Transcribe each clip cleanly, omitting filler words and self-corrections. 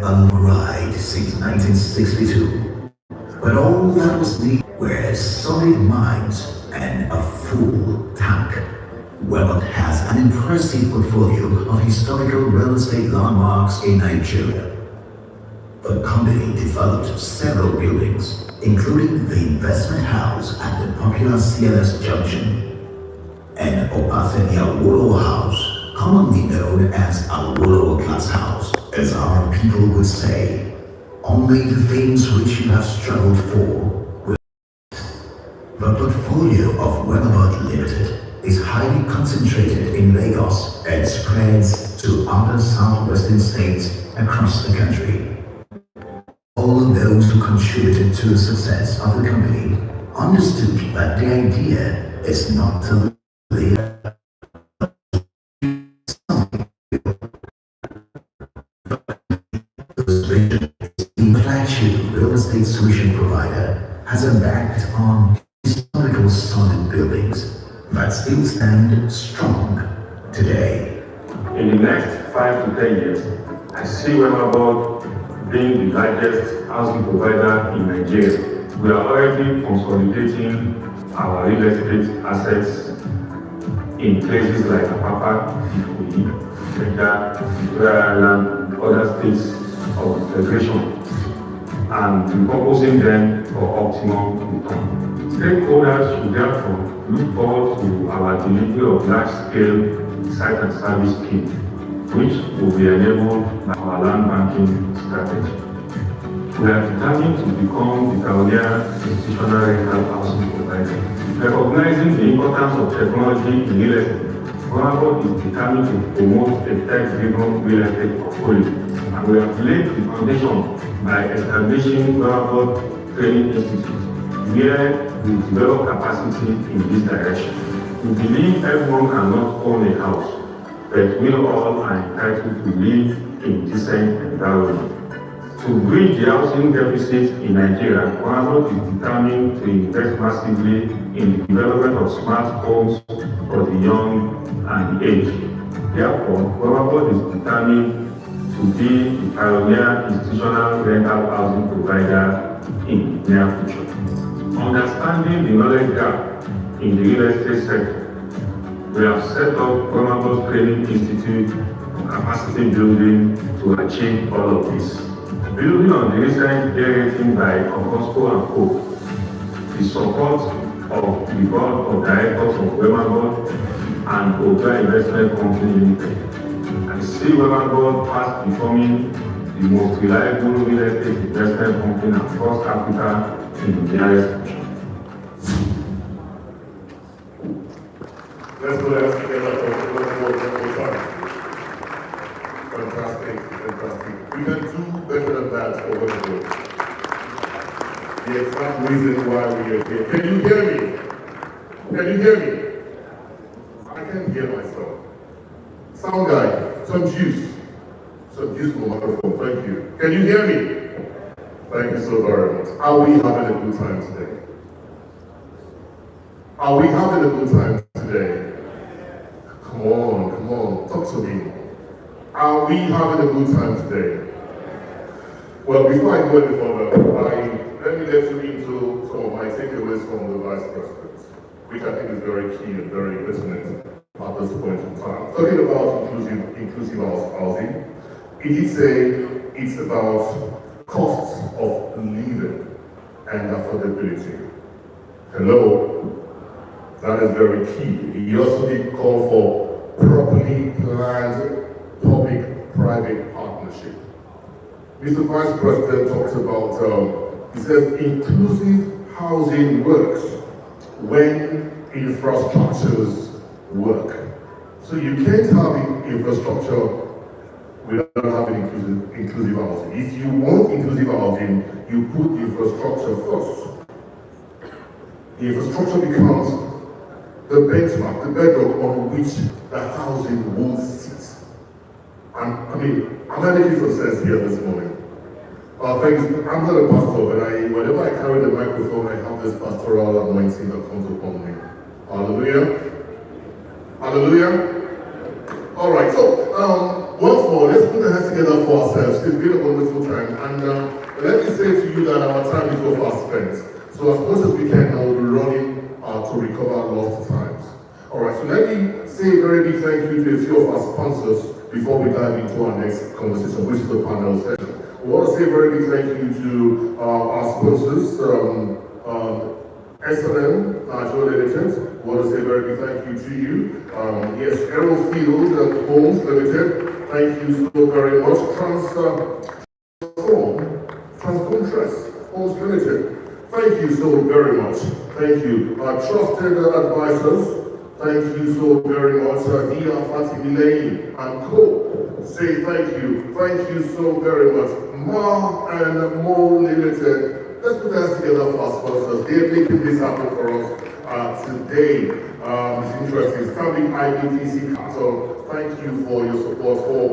a ride since 1962. But all that was needed were solid minds and a full tank. WemaBod has an impressive portfolio of historical real estate landmarks in Nigeria. The company developed several buildings, including the investment house at the popular CLS Junction and Obafemi Awolowo House, commonly known as Awolowo Glass House. As our people would say, only the things which you have struggled for will. The portfolio of WemaBod Limited is highly concentrated in Lagos and spreads to other southwestern states across the country. All of those who contributed to the success of the company understood that the idea is not to live the flagship real estate solution provider has embarked on historical solid buildings that still stand strong today. In the next 5 to 10 years, I see WemaBod being the largest housing provider in Nigeria. We are already consolidating our real estate assets in places like Apapa, Ikoyi, Ikeja, Victoria Island, other states of the Federation, and repurposing them for optimum return. Stakeholders should therefore look forward to our delivery of large-scale site and service scheme, which will be enabled by our land banking strategy. We are determined to become the pioneer institutional rental housing provider. Recognizing the importance of technology in real estate, WemaBod is determined to promote a tech-driven real estate portfolio, and we have laid the foundation by establishing WemaBod Training Institute, where we develop capacity in this direction. We believe everyone cannot own a house, but we all are entitled to live in decent environment. To bridge the housing deficit in Nigeria, WemaBod is determined to invest massively in the development of smart homes for the young and the aged. Therefore, WemaBod is determined to be the pioneer institutional rental housing provider in the near future. Understanding the knowledge gap in the real estate sector, we have set up WemaBod Training Institute for capacity building to achieve all of this. Building on the recent rating by Oncosco & Co., the support of the board of directors of WemaBod and Odua Investment Company Limited, I see WemaBod fast becoming the most reliable real estate investment company across Africa in the nearest future. Let's put our hands together for time. Fantastic, fantastic. We can do better than that for WemaBod. The exact reason why we are here. Can you hear me? Can you hear me? I can't hear myself. Sound guy, some juice. Some juice for the microphone, thank you. Can you hear me? Thank you so very much. Are we having a good time today? Are we having a good time today? Come on, talk to me. Are we having a good time today? Well, before I go any further, let me get you into some of my takeaways from the Vice President, which I think is very key and very pertinent at this point in time. Talking about inclusive housing, it did say it's about costs of living and affordability. Hello? That is very key. He also did call for properly planned public-private partnership. Mr. Vice President talks about, he says, inclusive housing works when infrastructures work. So you can't have infrastructure without having inclusive housing. If you want inclusive housing, you put infrastructure first. The infrastructure becomes the benchmark, the bedrock on which the housing will sit. I'm making some sense here this morning. Thanks. I'm not a pastor, but whenever I carry the microphone, I have this pastoral anointing that comes upon me. Hallelujah. Hallelujah. All right, so once more, let's put our hands together for ourselves. It's been a wonderful And let me say to you that our time is so fast spent. So as much as we can, I will be running to recover lost times. All right, so let me say a very big thank you to a few of our sponsors before we dive into our next conversation, which is the panel session. We want to say a very big thank you to our sponsors, S&M, Nigeria Limited. We want to say a very big thank you to you. Yes, Aerofield Homes Limited, thank you so very much. Transcontress Homes Limited, thank you so very much. Thank you. Trusted Advisors, thank you so very much. Dia Fatimileyi and Co. Say thank you. Thank you so very much. Ma and Mo Limited. Let's put that together for our sponsors. They're making this happen for us today. It's interesting. Standing IBTC Cattle, thank you for your support for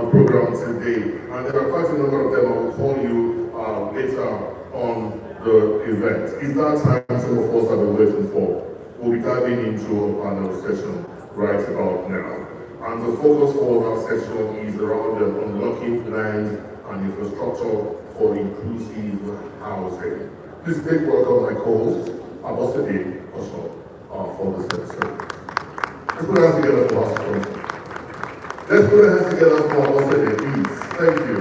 the program today. And there are quite a number of them. I will call you later on the event. It's that time some of us have been waiting for. We'll be diving into a panel session right about now. And the focus for our session is around unlocking land and infrastructure for inclusive housing. Please take welcome my co-host, Abosede Osho, for this session. Let's put our hands together for our sponsor. Let's put our hands together for Abosede, please. Thank you.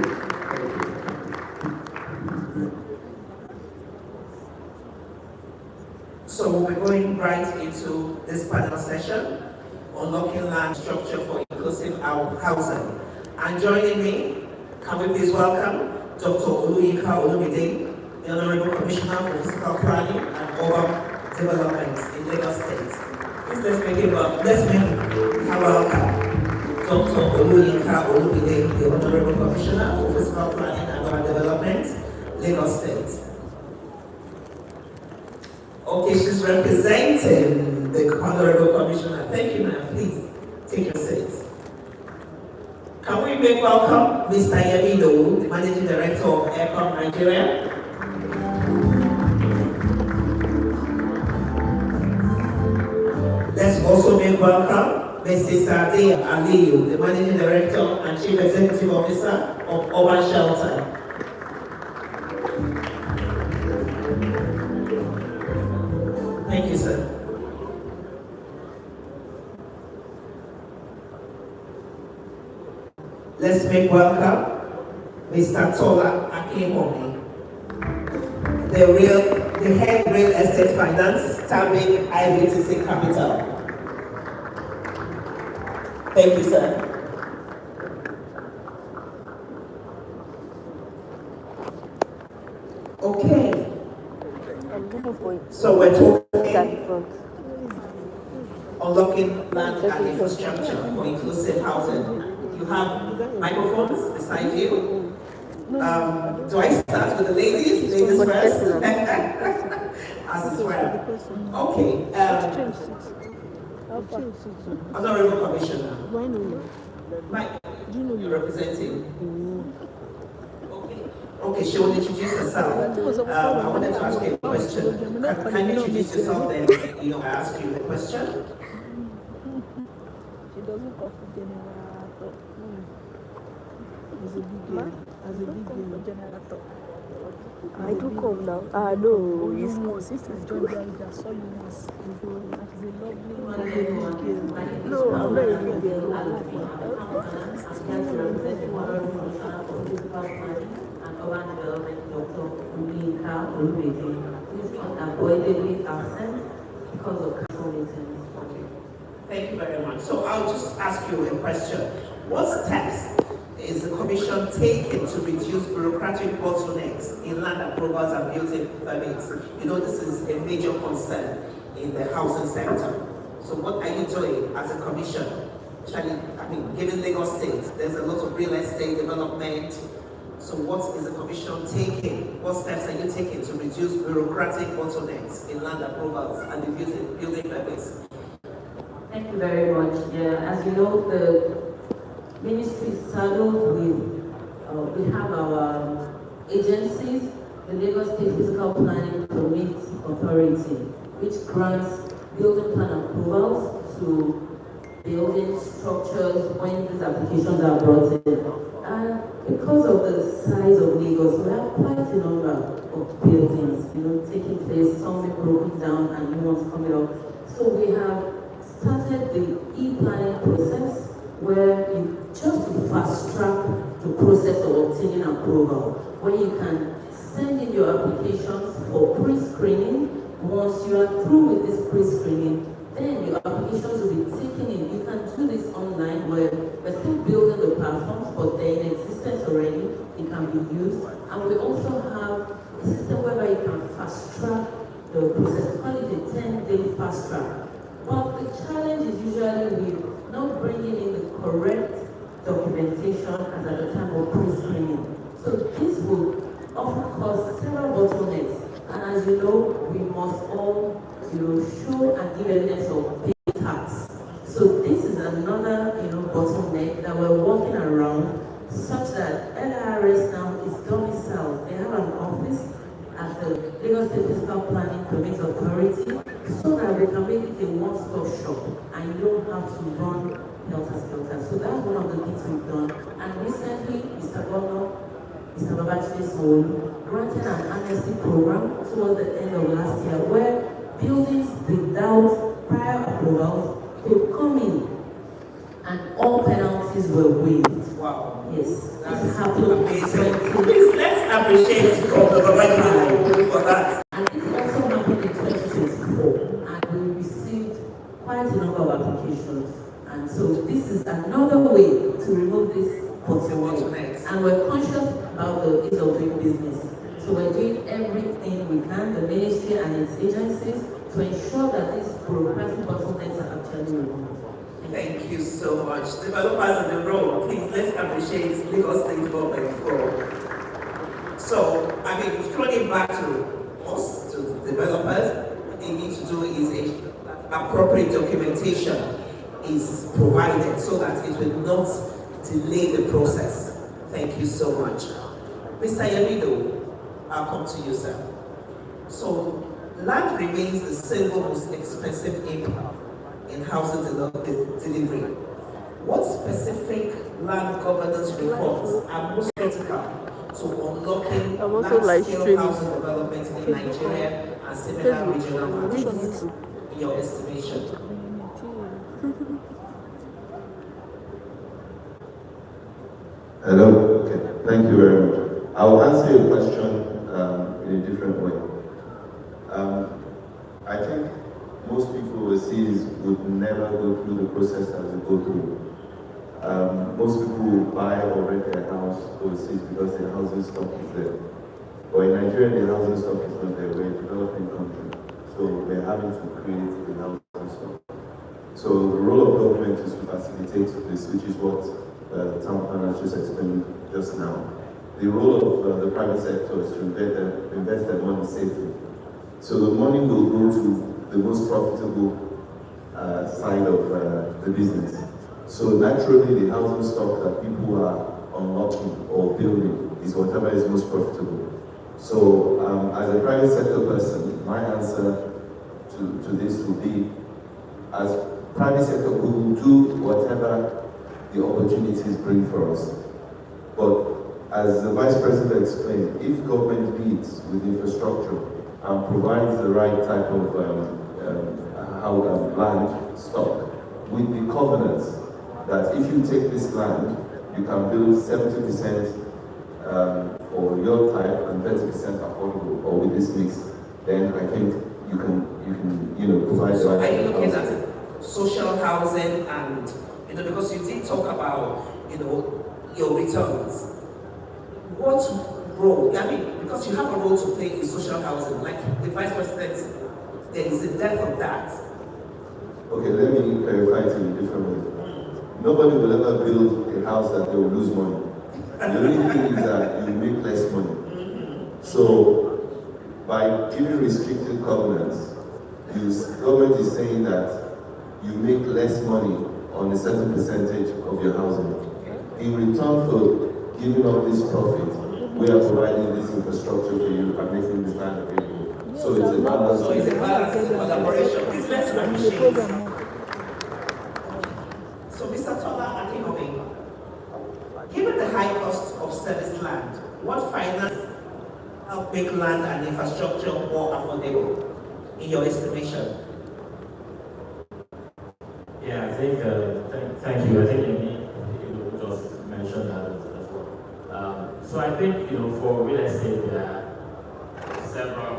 So we'll be going right into this panel session, unlocking land structure for inclusive housing. And joining me, can we please welcome Dr. Oluyinka Olumide, the Honorable Commissioner for Physical Planning and Urban Development in Lagos State. Please let's make her welcome. Dr. Oluyinka Olumide, the Honorable Commissioner for Physical Planning and Urban Development, Lagos State. Okay, she's representing the Honorable Commissioner. Thank you, ma'am. Please take your seats. Can we make welcome Mr. Yemi Dowu, the Managing Director of Aircom Nigeria? Let's also make welcome Mrs. Sade Aliyu, the Managing Director and Chief Executive Officer of Urban Shelter. Thank you, sir. Let's make welcome Mr. Tola Akinwumi, the head real estate finance, Stanbic IBTC Capital. Thank you, sir. Okay. So we're talking unlocking land and infrastructure for inclusive housing. You have microphones beside you. Do I start with the ladies? Ladies first? As is well. Okay. Honorable Commissioner. Mike, you're representing. Okay, she will introduce herself. I wanted to ask you a question. Can you introduce yourself then? I ask you the question. She doesn't cough generator. As a big generator. I do come now. No, it's sister Georgia. I saw you once. No, I'm very big girl. Urban Development Dr. Oluyinka Olumide, who is unavoidably absent because of council meetings. Okay. Thank you very much. So I'll just ask you a question. What steps is the Commission taking to reduce bureaucratic bottlenecks in land approvals and building permits? This is a major concern in the housing sector. So what are you doing as a Commission? Given Lagos State, there's a lot of real estate development. So what is the Commission taking? What steps are you taking to reduce bureaucratic bottlenecks in land approvals and the building permits? Thank you very much. As you know, the ministry is saddled with, we have our agencies, the Lagos State Physical Planning Permit Authority, which grants building plan approvals to building structures when these applications are brought in. And because of the size of Lagos, we have quite a number of buildings, taking place, some being broken down and new ones coming up. So we have started the e-planning process where you just fast track the process of obtaining approval, where you can send in your applications for pre-screening. Once you are through with this pre-screening, then your applications will be taken in. You can do this online where we're still building the platforms, but they're in existence already. It can be used. And we also have a system whereby you can fast track the process. We call it a 10-day fast track. But the challenge is usually with not bringing in the correct documentation as at the time of pre-screening. So this will often cause several bottlenecks. And as you know, we must all show and give evidence of pay tax. So this is another bottleneck that we're working around, such that LRS now is domiciled. They have an office at the Lagos State Physical Planning Permit Authority, so that we can make it a one-stop shop and you don't have to run helter-skelter. So that's one of the things we've done. And recently, Mr. Governor, Mr. Babachide Sanwo-Olu, granted an amnesty program towards the end of last year where buildings without prior approvals could come in and all penalties were waived. Wow. Yes, That's happened amazing. Please, let's appreciate the Babachide for that. And this also happened in 2024, and we received quite a number of applications. And so this is another way to remove this bottleneck. And we're conscious about the ease of doing business. So we're doing everything we can, the ministry and its agencies, to ensure that these bureaucratic bottlenecks are actually removed. Thank you so much. Developers on the road, please let's appreciate Lagos State government for. So, throwing it back to us, to the developers, what they need to do is appropriate documentation is provided so that it will not delay the process. Thank you so much. Mr. Yemido, I'll come to you, sir. So, land remains the single most expensive input in housing delivery. What specific land governance reforms are most critical to unlocking large-scale housing development in Nigeria and similar regional markets? In your estimation? Hello. Okay. Thank you very much. I'll answer your question in a different way. I think most people overseas would never go through the process that we go through. Most people will buy or rent their house overseas because their housing stock is there. But in Nigeria, the housing stock is not there. We're a developing country. So we're having to create the housing stock. So the role of government is to facilitate this, which is what the town planner just explained just now. The role of the private sector is to invest their money safely. So the money will go to the most profitable side of the business. So naturally, the housing stock that people are unlocking or building is whatever is most profitable. So as a private sector person, my answer to this would be, as private sector, we will do whatever the opportunities bring for us. But as the Vice President explained, if government leads with infrastructure and provides the right type of land stock with the covenants that if you take this land, you can build 70% for your type and 30% affordable, or with this mix, then I think you can provide the right. Are you looking at social housing and because you did talk about your returns? What role? Because you have a role to play in social housing, like the Vice President, there is a depth of that. Okay, let me clarify it in a different way. Nobody will ever build a house that they will lose money. The only thing is that you make less money. So, by giving restricted covenants, the government is saying that you make less money on a certain percentage of your housing. In return for giving up this profit, we are providing this infrastructure for you and making this land available. So it's a balance. So it's a balance, it's a collaboration. Please let's appreciate finance help make land and infrastructure more affordable, in your estimation? Yeah, I think, thank you. I think you just mentioned that as well. So I think, for real estate, there are several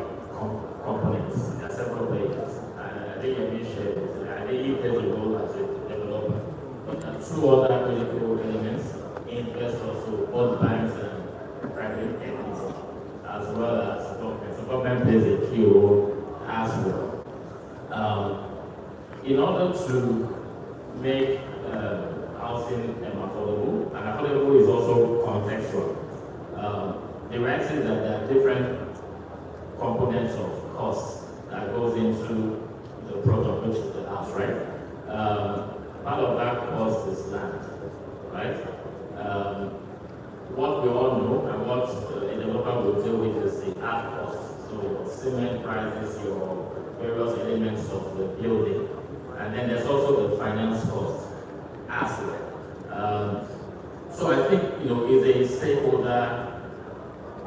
components, there are several players. I think you shared it. I think you play a role as a developer. But there are two other critical elements, investors, so both banks and private equity, as well as government. So government plays a key role as well. In order to make housing affordable, and affordable is also contextual. The reality is that there are different components of cost that goes into the product, which is the house, right? Part of that cost is land, right? What we all know and what a developer will deal with is the hard cost. So your cement prices, your various elements of the building. And then there's also the finance cost as well. So I think, it's a stakeholder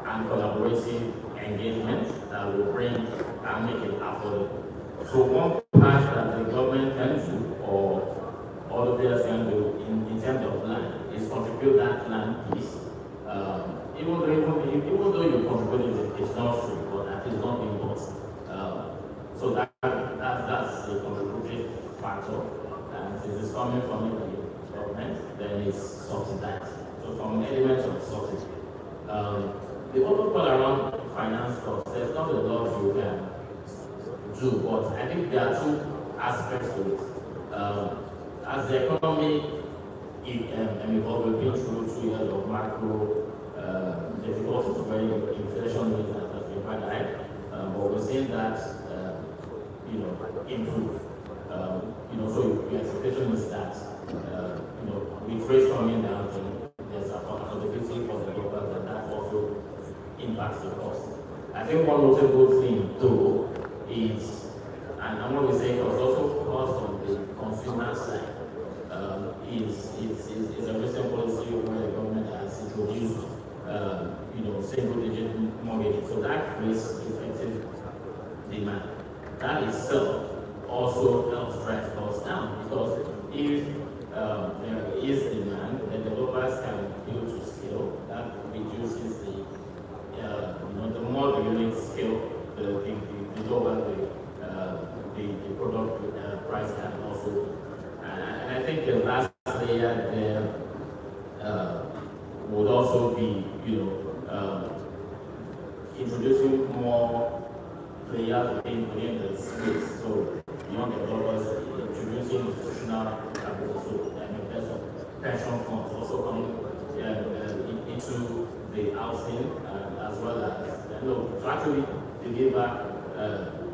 and collaborative engagement that will bring and make it affordable. So one part that the government can do, or all the players can do in terms of land, is contribute that land piece. Even though you contribute it, it's not free, but that is not being bought. So that's the contributory factor. And since it's coming from the government, then it's subsidized. So from elements of subsidy. The other part around finance costs, there's not a lot you can do, but I think there are two aspects to it. As the economy evolved, we've been through 2 years of macro difficulties where inflation rate has been quite high, but we're seeing that improve. So your expectation is that with rates coming down, there's affordability for the developers, and that also impacts the cost. I think one notable thing though is, and what we say was also cost on the consumer side, is a recent policy where the government has introduced single-digit mortgages. So that creates effective demand. That itself also helps drive costs down, because if there is demand, the developers can build to scale. That reduces the more the unit scale, the lower the product price can also. And I think the last layer there would also be introducing more players within the space. So beyond developers, introducing institutional capital, so pension funds also coming into the housing, as well as to actually deliver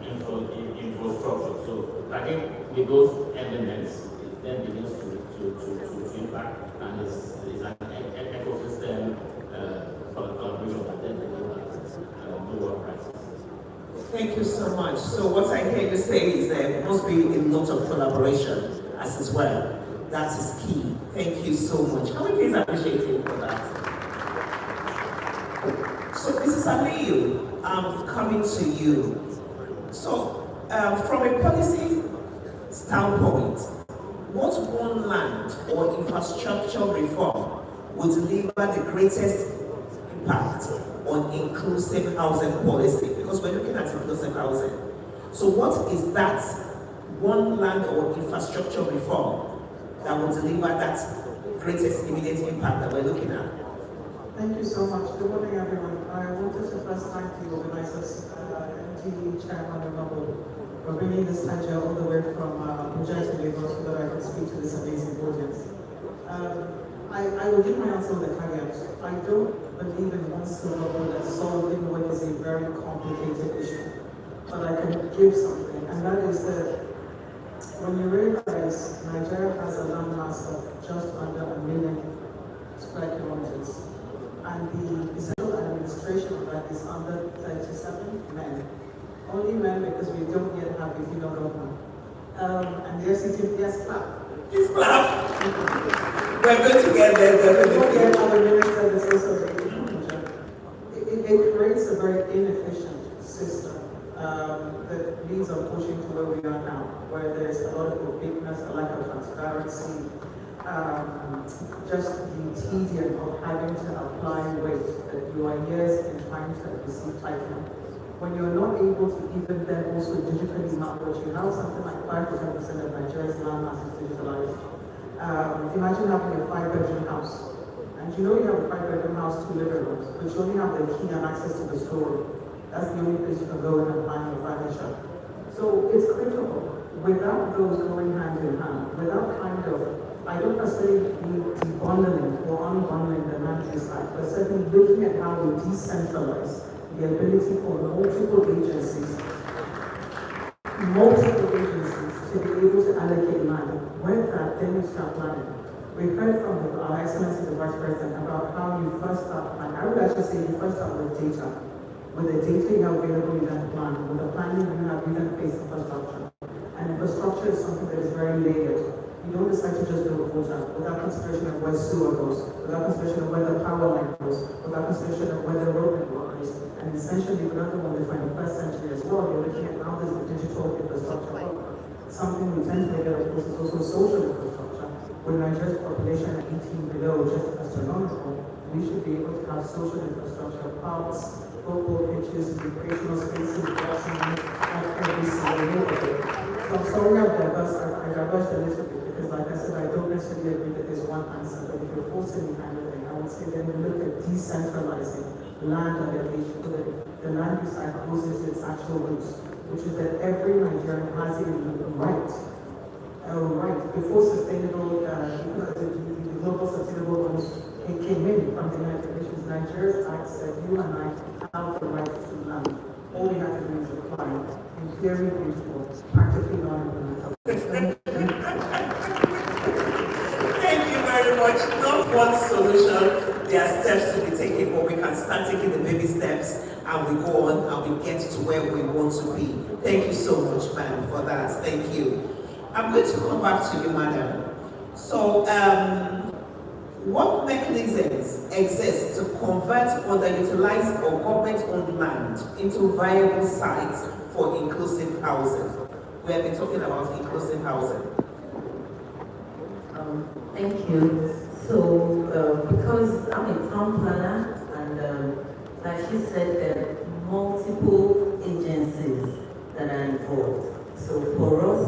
infrastructure. So I think with those elements, it then begins to impact, and it's an ecosystem collaboration that then delivers lower prices. Thank you so much. So what I hear you say is there must be a lot of collaboration as well. That is key. Thank you so much. Can we please appreciate you for that? So Mrs. Aliyu, I'm coming to you. So from a policy standpoint, what one land or infrastructure reform would deliver the greatest impact on inclusive housing policy? Because we're looking at inclusive housing. So what is that one land or infrastructure reform that will deliver that greatest immediate impact that we're looking at? Thank you so much. Good morning, everyone. I wanted to first thank the organizers, MTV Chairman WemaBod, for bringing this lecture all the way from Abuja to Lagos so that I can speak to this amazing audience. I will give my answer with a caveat. I don't believe in one silver bullet solving what is a very complicated issue, but I can give something, and that is that when you realize Nigeria has a landmass of just under 1 million square kilometers, and the civil administration of that is under 37 men. Only men, because we don't yet have a female governor. And yes, clap. Please clap. We're going to get there definitely. Our minister is also it creates a very inefficient system that leads unfortunately to where we are now, where there's a lot of opaqueness, a lack of transparency, just the tedium of having to apply weight that you are years in trying to receive title. When you're not able to even then also digitally map what you have, something like 5 to 10% of Nigeria's land mass is digitalized. Imagine having a 5-bedroom house. And you know you have a 5-bedroom house, 2 living rooms, but you only have the key and access to the storeroom. That's the only place you can go in and find your furniture. So it's critical. Without those going hand in hand, without kind of, I don't necessarily need debundling or unbundling the land use act, but certainly looking at how we decentralize the ability for multiple agencies to be able to allocate land. With that, then you start planning. We heard from our Excellency the Vice President about how you first start planning. I would actually say you first start with data. With the data you have available, you then plan. With the planning you have, you then face infrastructure. And infrastructure is something that is very layered. You don't decide to just build water without consideration of where sewer goes, without consideration of where the power line goes, without consideration of where the road network is. And essentially, we're not in the 21st century as well. You're looking at how does the digital infrastructure work. Something we tend to look at, of course, is also social infrastructure. With Nigeria's population at 18 below, just astronomical, we should be able to have social infrastructure, parks, football pitches, recreational spaces, boxing, at every single neighborhood. So I'm sorry I diverged a little bit because, like I said, I don't necessarily agree that there's one answer, but if you're forcing me kind of thing, I would say then we look at decentralizing land allocation so that the land use act goes into its actual roots, which is that every Nigerian has a right, before sustainable, the global sustainable goals came in from the United Nations. Nigeria's act said you and I have the right to land. All we have to do is apply. In theory, beautiful, practically non-implementable. Thank you very much. Not one solution. There are steps to be taken, but we can start taking the baby steps and we go on and we get to where we want to be. Thank you so much, ma'am, for that. Thank you. I'm going to come back to you, madam. So, what mechanisms exist to convert underutilized or government-owned land into viable sites for inclusive housing? We have been talking about inclusive housing. Thank you. So, because I'm a town planner, and like she said, there are multiple agencies that are involved. So for us,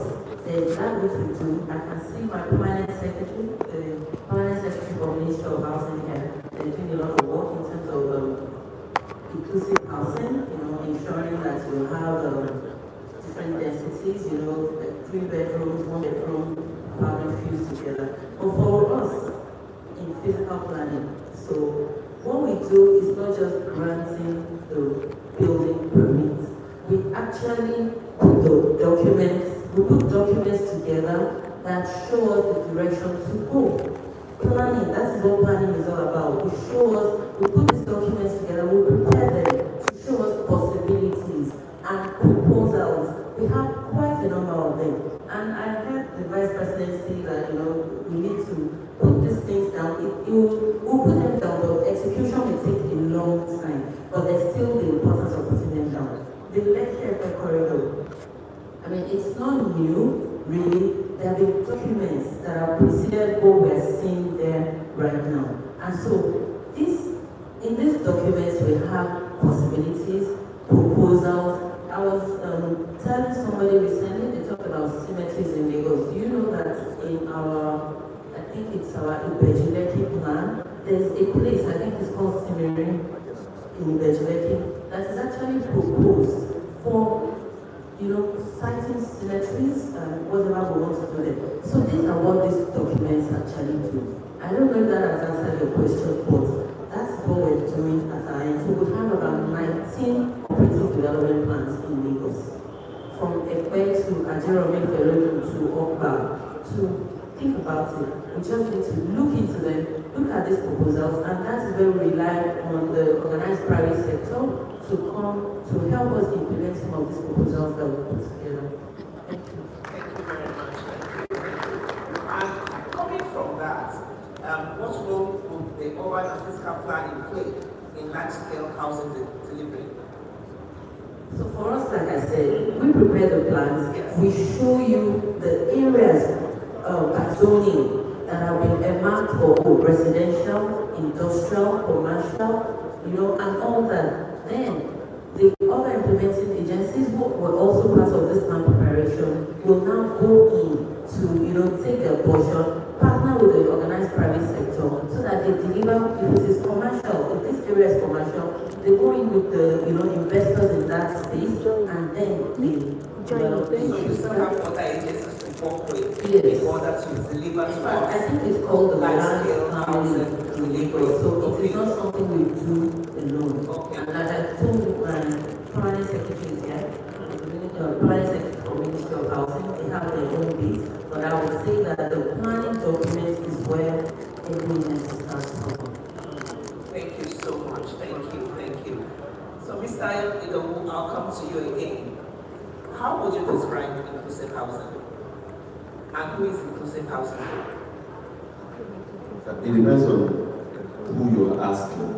there's that which we do. I can see my permanent secretary, the permanent secretary for Ministry of Housing here. They're doing a lot of work in terms of inclusive housing, ensuring that you have different densities, 3 bedrooms, 1 bedroom, apartment fused together. But for us, in physical planning, so what we do is not just granting the building permits. We actually put documents together that show us the direction to go. Planning, that's what planning is all about. We put these documents together, we prepare them to show us possibilities and proposals. We have quite a number of them. And I heard the Vice President say that, we need to put these things down. We'll put them down, but execution will take a long time. But there's still the importance of putting them down. The Lekki corridor, it's not new, really. There have been documents that are preceded what we're seeing there right now. And so, in these documents, we have possibilities, proposals. I was telling somebody recently, they talked about cemeteries in Lagos. Do you know that in I think it's our Ibejuleki plan, there's a place, I think it's called Cemetery in Ibejuleki, that is actually proposed for, citing cemeteries and whatever we want to do there. So these are what these documents actually do. I don't know if that has answered your question, but that's what we're doing at our end. So we have about 19 operating development plans in Lagos. From Ekpe to Ajerome to Okba, to think about it. We just need to look into them, look at these proposals, and that's where we rely on the organized private sector to come to help us implement some of these proposals that we put together. Thank you. Thank you very much. And coming from that, what role would the urban and physical planning play in large-scale housing delivery? So for us, like I said, we prepare the plans. Yes. We show you the areas by zoning that have been earmarked for residential, industrial, commercial, and all that. Then the other implementing agencies who were also part of this plan preparation will now go in to take their portion, partner with the organized private sector so that they deliver. If it is commercial, if this area is commercial, they go in with the investors in that space, and then they develop. So you still have other agencies to work with Yes. in order to deliver In to fact, I us think it's called the land large-scale planning housing delivery. So it is not something we do alone. Okay. And like I told my permanent secretary here, permanent secretary for Ministry of Housing, they have their own base. But I would say that the planning document is where everything starts from. Thank you so much. Thank you. So, Mr. Idowu, I'll come to you again. How would you describe inclusive housing? And who is inclusive housing for? It depends on who you're asking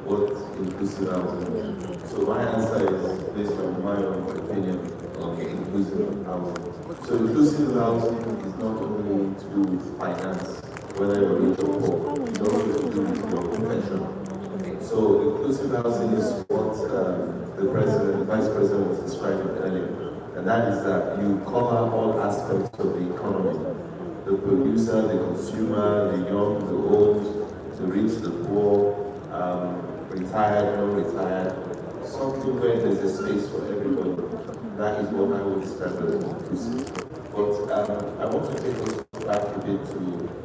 what inclusive housing is. So my answer is based on my own opinion on inclusive housing. So inclusive housing is not only to do with finance, whether you're rich or poor, it's also to do with your profession. So inclusive housing is what the vice president was describing earlier, and that is that you cover all aspects of the economy: the producer, the consumer, the young, the old, the rich, the poor, retired, non-retired. Something where there's a space for everybody. That is what I would describe as inclusive. But I want to take us back a bit to,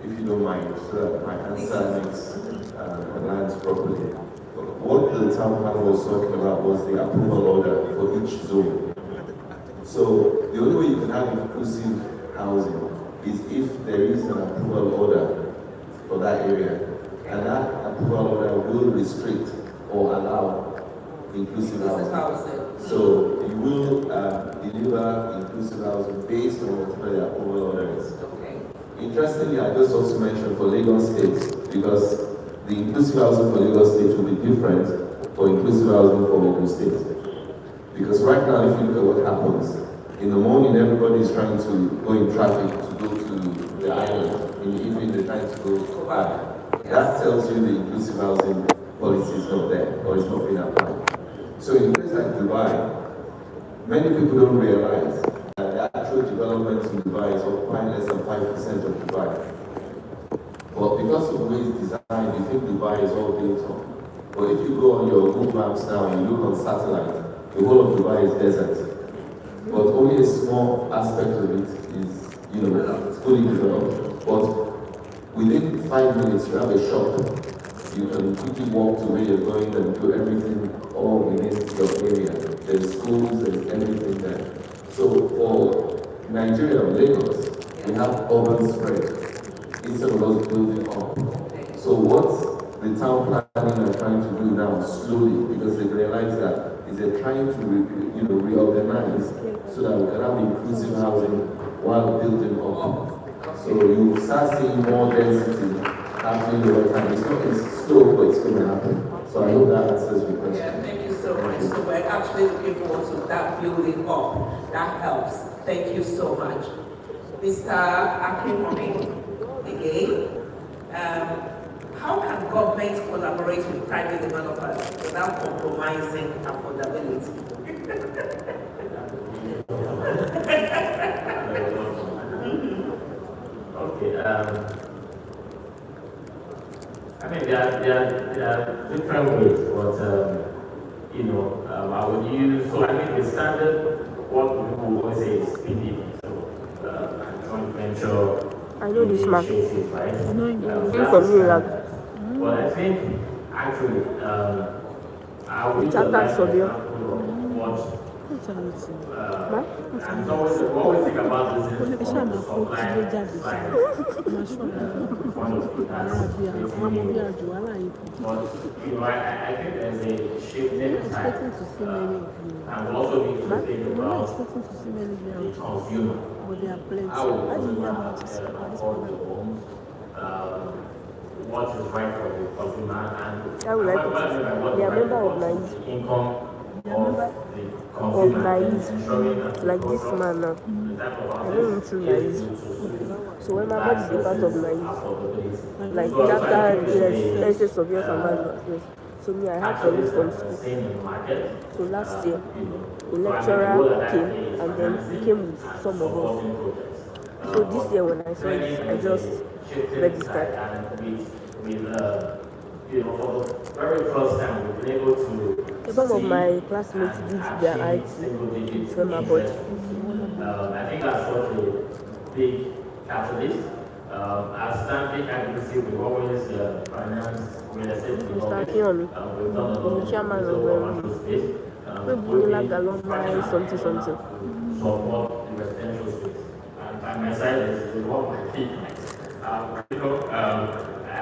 if you don't mind, so that my answer makes lands properly. What the town planner was talking about was the approval order for each zone. So the only way you can have inclusive housing is if there is an approval order for that area, and that approval order will restrict or allow inclusive housing. So you will deliver inclusive housing based on whatever the approval order is. Interestingly, I just also mentioned for Lagos State, because the inclusive housing for Lagos State will be different for inclusive housing for Lagos State. Because right now, if you look at what happens, in the morning everybody is trying to go in traffic to go to the island. In the evening they're trying to go back. That tells you the inclusive housing policy is not there, or is not being applied. So in a place like Dubai, many people don't realize that the actual development in Dubai is occupying less than 5% of Dubai. But because of the way it's designed, you think Dubai is all built on. But if you go on your Google Maps now and you look on satellite, the whole of Dubai is desert. But only a small aspect of it is, fully developed. But within 5 minutes, you have a shop. You can quickly walk to where you're going and do everything all within your area. There's schools, there's everything there. So for Nigeria, Lagos, we have urban spread instead of us building up. So what the town planning are trying to do now, slowly, because they realize that, is they're trying to reorganize so that we can have inclusive housing while building up. So you start seeing more density happening over time. It's slow, but it's going to happen. So I hope that answers your question. Yeah, thank you so much. So we're actually looking forward to that building up. That helps. Thank you so much. Mr. Akimomi, again, how can government collaborate with private developers without compromising affordability? Okay. I mean, there are different ways, but I would use. So I mean, the standard what we always say is PPP. So joint venture. I know this man. Right? I know you from New York. But I think actually, I would It's a tax for you. what. And always think about this is from the supply side. One of the but I think there's a shift in time, and we also need to think about the consumer. How will the consumer afford the homes? what is right for the consumer and How will I what put I mean by it? what They is are right member for of what is NICE. the income of the Of consumer and NICE. ensuring that the Like this product, man now. the type of I know him houses through is NICE. to suit So WemaBod that is a part of person's NICE. affordability. Like So I chapter, think yes, SS of yours and values, yes. So me, I had colleagues activities from that we're school. seeing in the market, So last year, you know, a so I mean, the lecturer role that came plays is and then he financing came with and some of us. supporting projects. So this year when I saw Training it, I is just a shifting registered. side, and with you know, for the very first time, we've been able to Some of see my classmates and did their achieve IT single-digit with WemaBod. interest. I think that's such a big catalyst. As Stanbic Advocacy, we've always financed real estate Mr. development. Akinomi, We've done a lot the chairman of of commercial space. maybe We've Unilag been alumni fighting something something. to support the residential space. And by my side is one of my feet. You know, I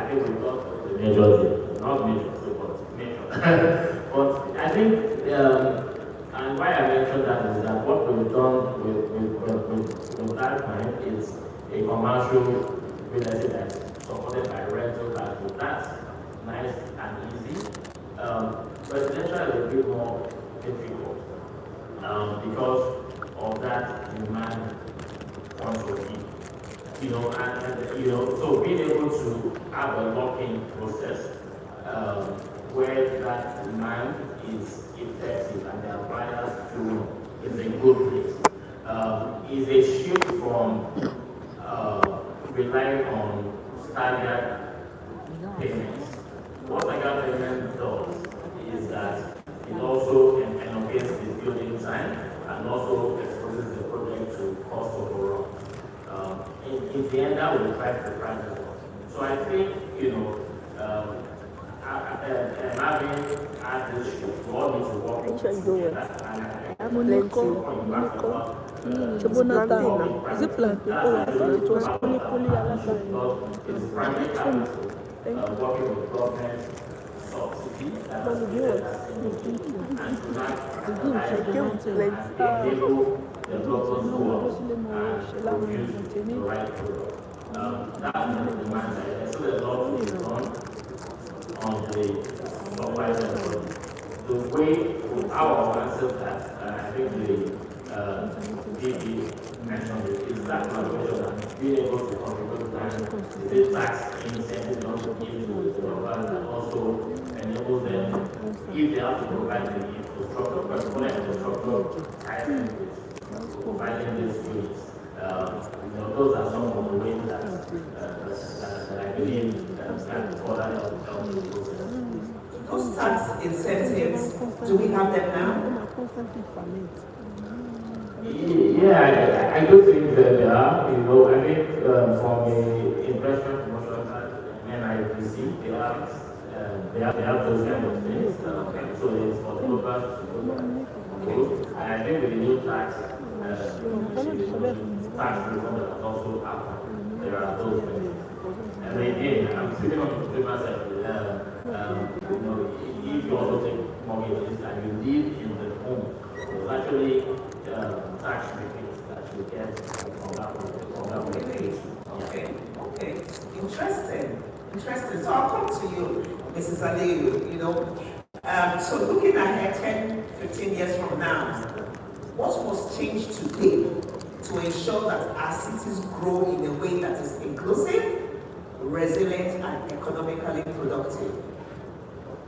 think we've got the major deal. Not major, but major. But I think, and why I mentioned that is that what we've done with that client is a commercial real estate that's supported by rental value. That's nice and easy. Residential is a bit more difficult because of that demand point of view. You know, and you know, so being able to have a lock-in process where that demand is effective and there are buyers to is a good place. Is a shift from relying on staggered payments. What staggered payment does is that it also elongates the building time and also exposes the project to cost overrun. In the end, that will drive the price up. So I think, you know, having had this shift, we all need to work together. I have plenty. Chibonata, is it plantain? Oh, I thought it was kuli alaka. It's primary capital, working with government subsidy, enable the local schools and produce the right product. That's the demand side. So there's a lot to be done on the supply side. The way our answer that, I think the DB mentioned it, is that collaboration and being able to contribute to the tax incentive not to give to the developers and also enable them, if they have to provide the infrastructure, particular infrastructure, I think with providing these units. You know, those are some of the ways that I believe can further help the process. Those tax incentives, do we have them now? Yeah, I do think that there are. You know, I think from the investment promotion and NIPC, they have those kind of things. So it's for developers to go. And I think with the new tax reform that has also happened, there are those things. And again, I'm speaking on the consumer side. You know, if you also take mortgages and you live in the home, there's actually tax rebates that you get from that way. Okay. Interesting. So I'll come to you, Mrs. Aliyu, you know. So looking ahead 10, 15 years from now, what must change today to ensure that our cities grow in a way that is inclusive, resilient, and economically productive?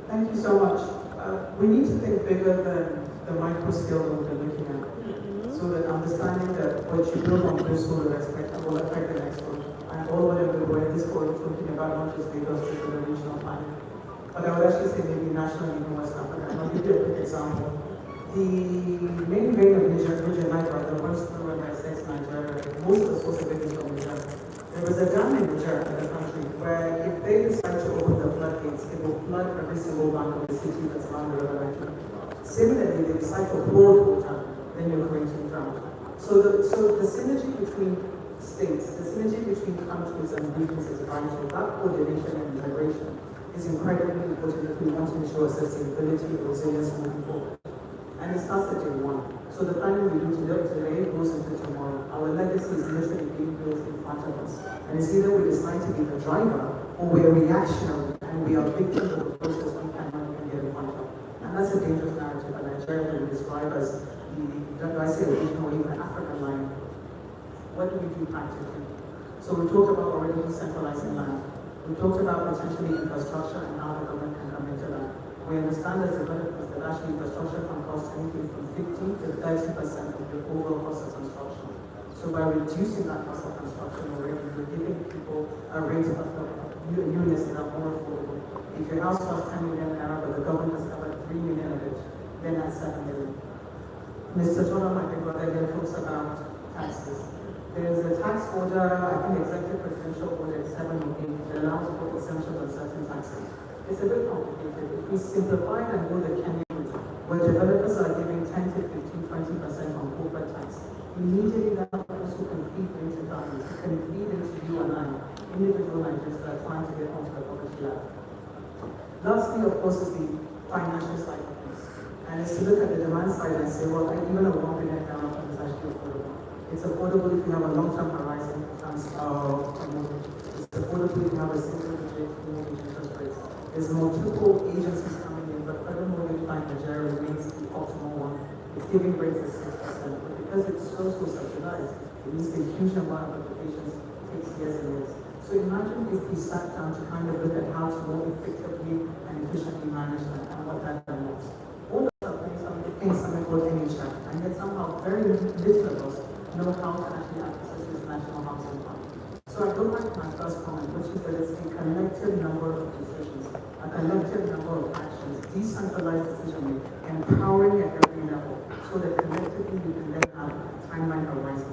Thank you so much. We need to think bigger than the micro scale that we're looking at. So that understanding that what you build on this will affect the next one. And all whatever we're in this forum talking about not just Lagos, but the regional planning. But I would actually say maybe nationally in West Africa. I'll give you a quick example. The main vein of Niger Niger, the worst river that affects Nigeria, most of the source of it is from Niger. There was a dam in Niger, in the country, where if they decide to open the floodgates, it will flood every single bank of the city that's around the river Niger. Similarly, they decide to hold water, then you're going to drown. So the synergy between states, the synergy between countries and regions is vital. That coordination and integration is incredibly important if we want to ensure sustainability and resilience moving forward. And it starts at day one. So the planning we do today goes into tomorrow. Our legacy is literally being built in front of us. And it's either we decide to be the driver or we're reactionary and we are victims of the process we cannot even get in front of. And that's a dangerous narrative that Nigeria would describe as do I say a region or even an African line. What do we do practically? So we talked about already decentralizing land. We talked about potentially infrastructure and how the government can come into that. We understand as developers that actually infrastructure can cost anything from 50 to 30% of the overall cost of construction. So by reducing that cost of construction already, we're giving people a rate of units that are more affordable. If your house costs 10 million naira, but the government has covered 3 million of it, then that's 7 million. Mr. Tola, my big brother, again talks about taxes. There's a tax order, I think executive presidential order 7 or 8, that allows for exemptions on certain taxes. It's a bit complicated. If we simplify and go the Kenyan route, where developers are giving 10 to 15, 20% on corporate tax, immediately that also can feed into government. It can feed into you and I, individual Nigerians that are trying to get onto the poverty ladder. Lastly, of course, is the financial side of things. And it's to look at the demand side and say, well, even a 1 billion naira is actually affordable. It's affordable if you have a long-term horizon in terms of mortgage. It's affordable if you have a single-digit mortgage interest rate. There's multiple agencies coming in, but Federal Mortgage Bank Nigeria remains the optimal one. It's giving rates of 6%, but because it's so subsidized, it means a huge number of applications takes years and years. So imagine if we sat down to kind of look at how to more effectively and efficiently manage that and what that means. All of us are paying something called NHF, and yet somehow very little of us know how to actually access this national housing fund. So I go back to my first comment, which is that it's a collective number of decisions, a collective number of actions, decentralized decision making, empowering at every level, so that collectively we can then have a timeline horizon.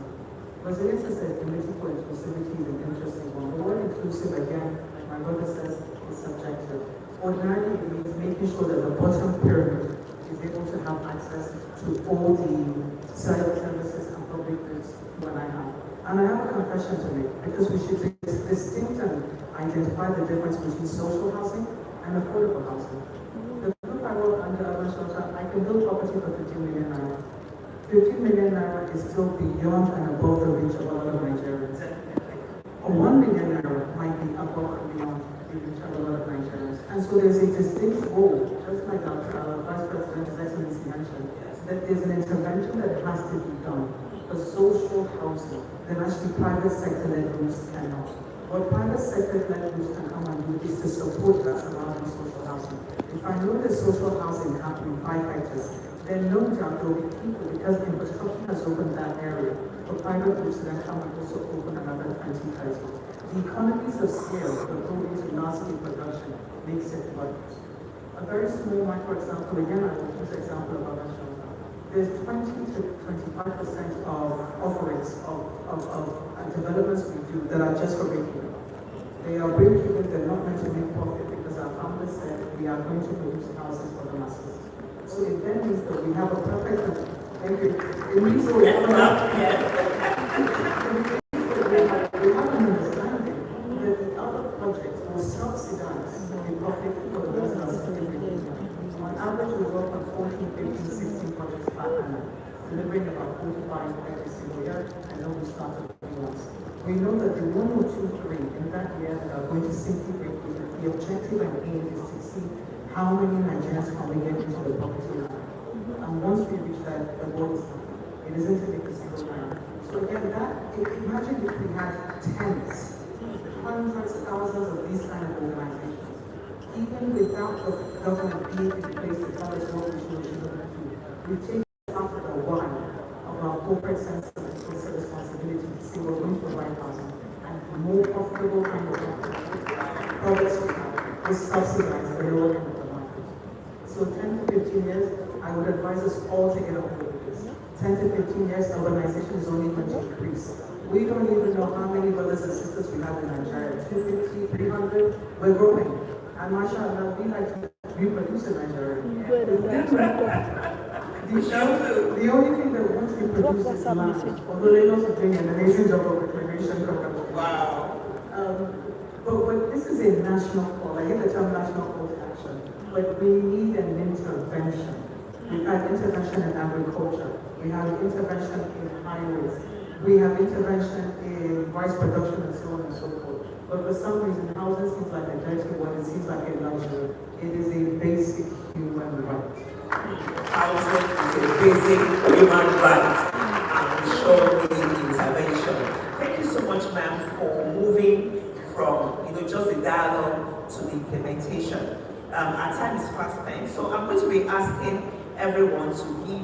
Resilience is a committee for inclusivity is an interesting one. The word inclusive, again, like my brother says, is subjective. Ordinarily, it means making sure that the bottom pyramid is able to have access to all the set of services and public goods that I have. And I have a confession to make, because we should distinct and identify the difference between social housing and affordable housing. The group I work under urban shelter, I can build property for 15 million naira. 15 million naira is still beyond and above the reach of a lot of Nigerians. Or 1 million naira might be above and beyond the reach of a lot of Nigerians. And so there's a distinct role, just like our Vice President, His Excellency mentioned, that there's an intervention that has to be done for social housing that actually private sector-led groups cannot. What private sector-led groups can come and do is to support us around social housing. If I know that social housing happening 5 hectares, then no doubt there will be people, because infrastructure has opened that area, for private groups to then come and also open another 20 hectares. The economies of scale that go into large-scale production makes it work. A very small micro example, again, I will use the example of urban shelter. There's 20 to 25% of offerings of developments we do that are just for break-even. They are break-even, they're not meant to make profit because our founders said we are going to produce houses for the masses. So it then means that we have a perfect, thank you. It means that we have an understanding that the other projects will subsidize the profit for the business. On average, we work on 14, 15, 16 projects per annum, delivering about 45 every single year, and then we start at once. We know that the 1 or 2, 3 in that year that are going to simply break even, the objective and aim is to see how many Nigerians can we get into the poverty line. And once we reach that, the goal is complete. It isn't to make a single line. So again, imagine if we had tens, hundreds, thousands of these kind of organizations, even without the government being in place to tell us what we should do. We take out the why of our corporate sense of responsibility to say we're going to provide housing and more profitable kind of products we have is subsidized the lower end of the market. So 10 to 15 years, I would advise us all to get on board with this. 10 to 15 years, urbanization is only going to increase. We don't even know how many brothers and sisters we have in Nigeria. 250, 300, we're growing. And mashallah, we like to reproduce in Nigeria. The only thing that won't reproduce is land. Although Lagos is doing an amazing job of reclamation. Wow. But this is a national call. I hate the term national call to action. But we need an intervention. We've had intervention in agriculture. We have intervention in highways. We have intervention in rice production and so on and so forth. But for some reason, housing seems like a dirty word, it seems like a luxury. It is a basic human right. Housing is a basic human right, and we sure need intervention. Thank you so much, ma'am, for moving from just the dialogue to the implementation. Our time is fast spent, so I'm going to be asking everyone to give,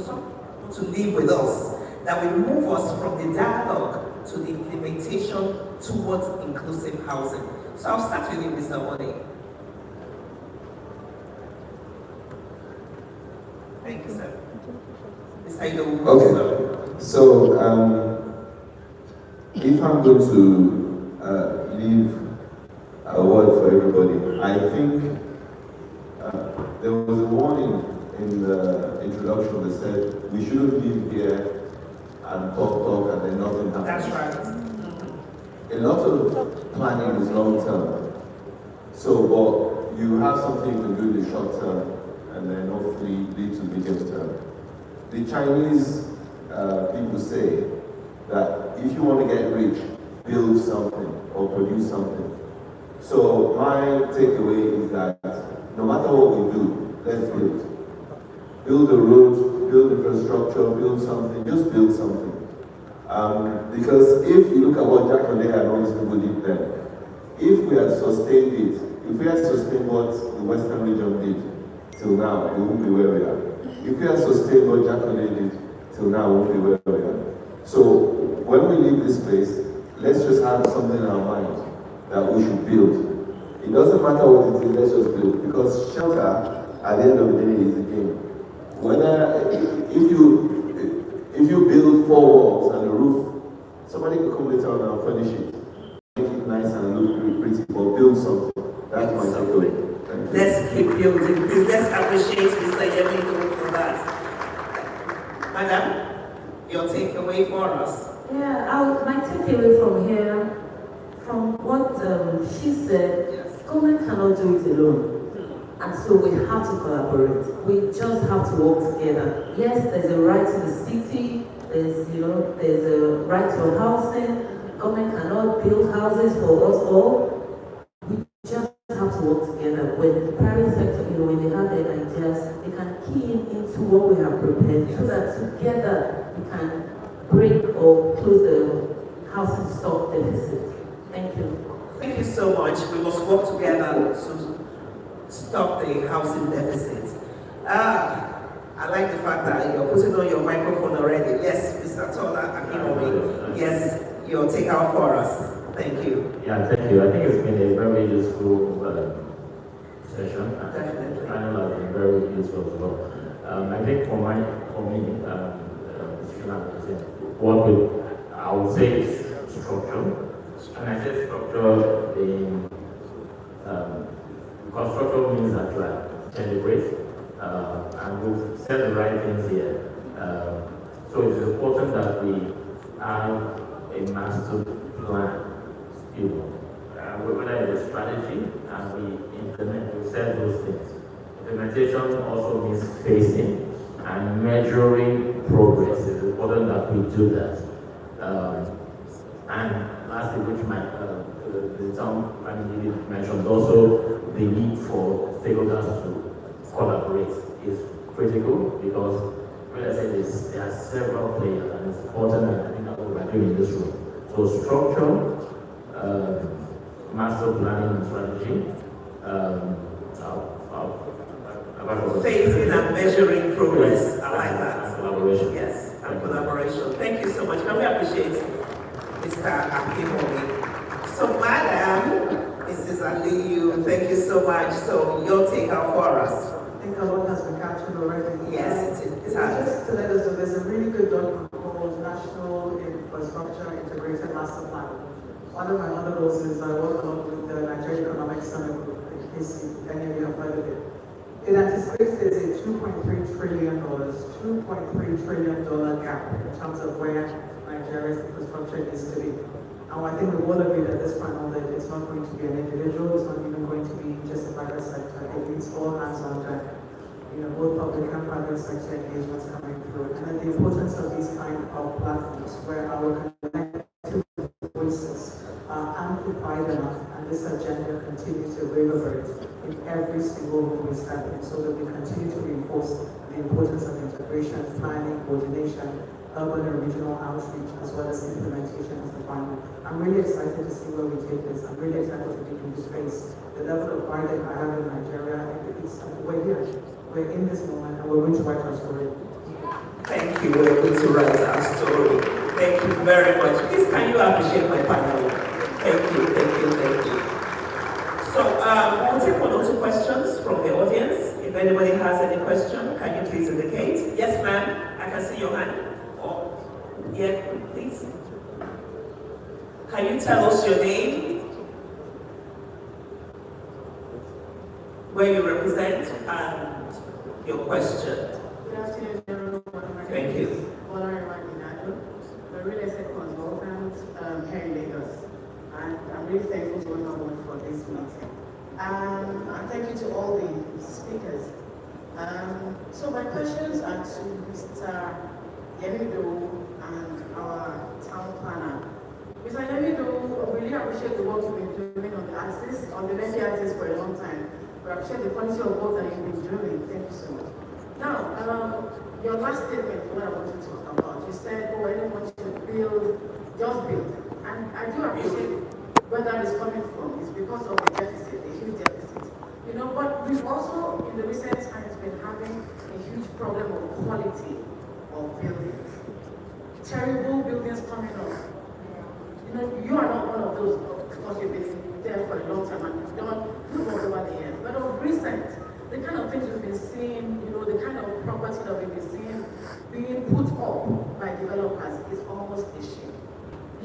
someone to live with us that will move us from the dialogue to the implementation towards inclusive housing. So I'll start with you, Mr. Bode. Thank you, sir. Mr. Ido. Okay. So, if I'm going to leave a word for everybody, I think there was a warning in the introduction that said we shouldn't live here and talk and then nothing happens. That's right. A lot of planning is long term. So, but you have something you can do in the short term and then hopefully lead to medium term. The Chinese people say that if you want to get rich, build something or produce something. So my takeaway is that no matter what we do, let's build. Build a road, build infrastructure, build something, just build something. Because if you look at what Jack and all these people did then, if we had sustained it, if we had sustained what the Western region did till now, we won't be where we are. If we had sustained what Jack and did till now, we won't be where we are. So when we leave this place, let's just have something in our mind that we should build. It doesn't matter what it is, let's just build. Because shelter, at the end of the day, is the game. Whether, if you build 4 walls and a roof, somebody could come later on and furnish it. Make it nice and look pretty, but build something. That's my takeaway. Let's keep building. Please, let's appreciate Mr. Yemi for that. Madam, your takeaway for us. Yeah, my takeaway from here, from what she said, government cannot do it alone. And so we have to collaborate. We just have to work together. Yes, there's a right to the city, there's a right to housing. Government cannot build houses for us all. We just have to work together. When the private sector, when they have their ideas, they can key into what we have prepared so that together we can break or close the housing stock deficit. Thank you. Thank you so much. We must work together to stop the housing deficit. I like the fact that you're putting on your microphone already. Yes, Mr. Tola Akinomi. Yes, your takeout for us. Thank you. Yeah, thank you. I think it's been a very useful session. Definitely. Panel has been very useful as well. I think for me, I would say it's structure. And I say structure in because structure means that you are deliberate and we've said the right things here. So it's important that we have a master plan, whether it's a strategy and we implement, we said those things. Implementation also means facing and measuring progress. It's important that we do that. And lastly, which the term mentioned also, the need for stakeholders to collaborate is critical because, like I said, there are several players and it's important, and I think that's what we're doing in this room. So structure, master planning and strategy, Facing and measuring progress. I like that. And collaboration. Yes, and collaboration. Thank you so much. Can we appreciate Mr. Akimomi? So, Madam, Mrs. Aliyu, thank you so much. So, your takeout for us. I think a lot has been captured already. Yes, it Just has. to let us know, there's a really good document called National Infrastructure Integrated Master Plan. One of my other goals is I work along with the Nigerian Economic Summit Group, in case any of you have heard of it. It anticipates there's a $2.3 trillion gap in terms of where Nigeria's infrastructure needs to be. And I think we all agree at this point that it's not going to be an individual, it's not even going to be just the private sector. It needs all hands on deck. Both public and private sector engagements coming through. And then the importance of these kind of platforms where our collective voices are amplified this agenda continue to reverberate in every single room we step in, so that we continue to reinforce the importance of integration, planning, coordination, urban and regional outreach, as well as implementation of the plan. I'm really excited to see where we take this. I'm really excited to be in this space. The level of pride that I have in Nigeria, we're here. We're in this moment, and we're going to write our story. Thank you. We're going to write our story. Thank you very much. Please, can you appreciate my panel? Thank you, thank you, thank you. So, we'll take one or two questions from the audience. If anybody has any question, can you please indicate? Yes, ma'am. I can see your hand. Oh, yeah, please. Can you tell us your name, where you represent, and your question? Good afternoon, everyone. Thank you. The real estate consultant here in Lagos, and I'm really thankful to WemaBod for this meeting. And thank you to all the speakers. So my questions are to Mr. Yemido and our town planner. Mr. Yemido, I really appreciate the work you've been doing on the axis, on the lengthy axis for a long time. We appreciate the quality of work that you've been doing. Thank you so much. Now, your last statement, what I want to talk about, you said, oh, anyone should build, just build. And I do appreciate where that is coming from. It's because of the deficit, a huge deficit. You know, but we've also, in the recent times, been having a huge problem of quality of buildings. Terrible buildings coming up. You know, you are not one of those, because you've been there for a long time and you've done good work over the years. But of recent, the kind of things we've been seeing, you know, the kind of property that we've been seeing being put up by developers is almost a shame.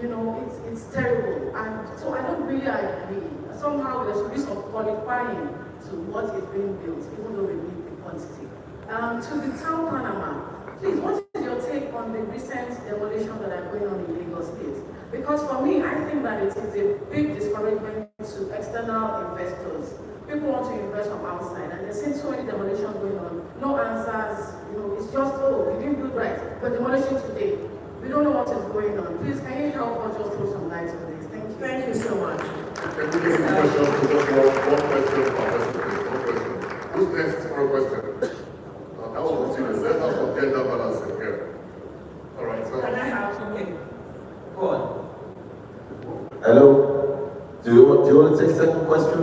You know, it's terrible. And so I don't really agree. Somehow there should be some qualifying to what is being built, even though we need the quantity. To the town planner, please, what is your take on the recent demolition that are going on in Lagos State? Because for me, I think that it is a big discouragement to external investors. People want to invest from outside, and there's so many demolitions going on. No answers, you know, it's just, oh, we didn't do right, but demolition today. We don't know what is going on. Please, can you help us just throw some light on this? Thank you. Thank you so much. Can we give a question to just one question per person? One question. Who's next for a question? That was serious. Let's have some gender balance in here. All right, so. Can I have something? Go on. Hello? Do you want to take second question?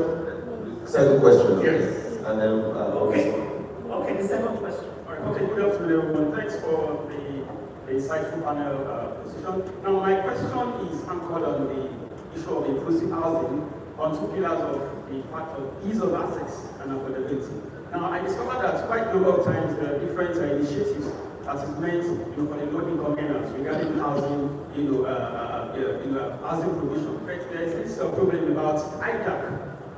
Second question. Yes. And then Okay, the second question. All right, okay, good afternoon, everyone. Thanks for the insightful panel position. Now, my question is anchored on the issue of inclusive housing on two pillars of the fact of ease of access and affordability. Now, I discovered that quite a number of times there are different initiatives that is meant, you know, for the low-income earners regarding housing, housing provision. But there is this problem about hijack,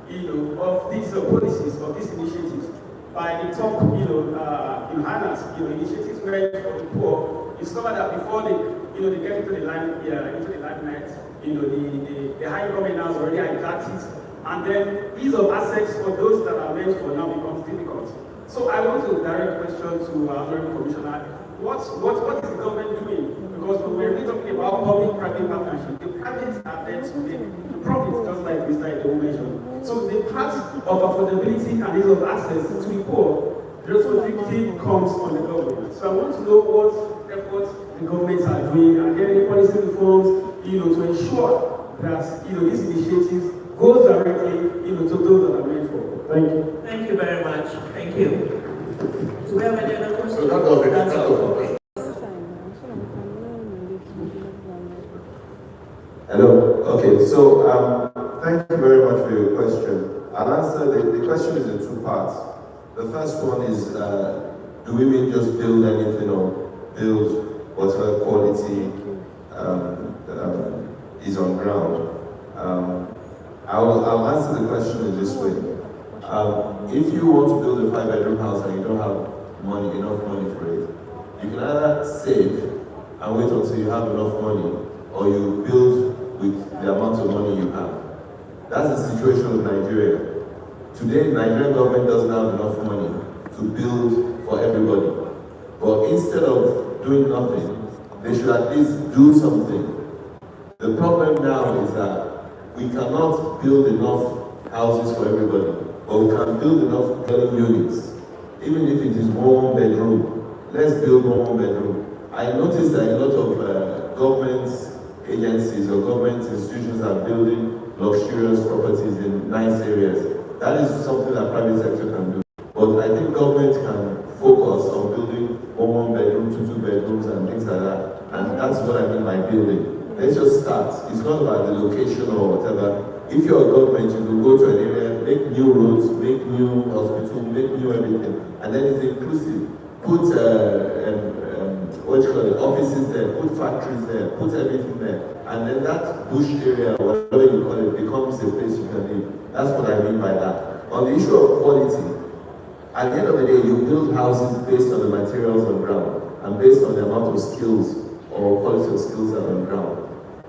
of these policies, of these initiatives, by the top, initiatives meant for the poor. Discover that before they get into the limelight, the high income earners already hijacked it, and then ease of access for those that are meant for now becomes difficult. So I want to direct a question to our Honorable Commissioner. What is the government doing? Because when we're really talking about public-private partnership, the private are there to make the profit, just like Mr. Edo mentioned. So the part of affordability and ease of access to the poor, the responsibility comes on the government. So I want to know what efforts the governments are doing, and there any policy reforms, to ensure that these initiatives goes directly, to those that are meant for. Thank you. Thank you very much. Thank you. Do we have any other questions? So that was it. That's all. Okay. Hello. Okay, so thank you very much for your question. I'll answer the question is in two parts. The first one is, do we mean just build anything or build whatever quality is on ground? I'll answer the question in this way. If you want to build a 5-bedroom house and you don't have enough money for it, you can either save and wait until you have enough money, or you build with the amount of money you have. That's the situation with Nigeria. Today, the Nigerian government doesn't have enough money to build for everybody. But instead of doing nothing, they should at least do something. The problem now is that we cannot build enough houses for everybody, but we can build enough dwelling units. Even if it is one bedroom, let's build one bedroom. I noticed that a lot of government agencies or government institutions are building luxurious properties in nice areas. That is something that private sector can do. But I think government can focus on building one bedroom, two bedrooms and things like that. And that's what I mean by building. Let's just start. It's not about the location or whatever. If you're a government, you will go to an area, make new roads, make new hospital, make new everything. And then it's inclusive. Put offices there, put factories there, put everything there. And then that bush area, whatever you call it, becomes a place you can live. That's what I mean by that. On the issue of quality, at the end of the day, you build houses based on the materials on ground and based on the amount of skills or quality of skills that are on ground.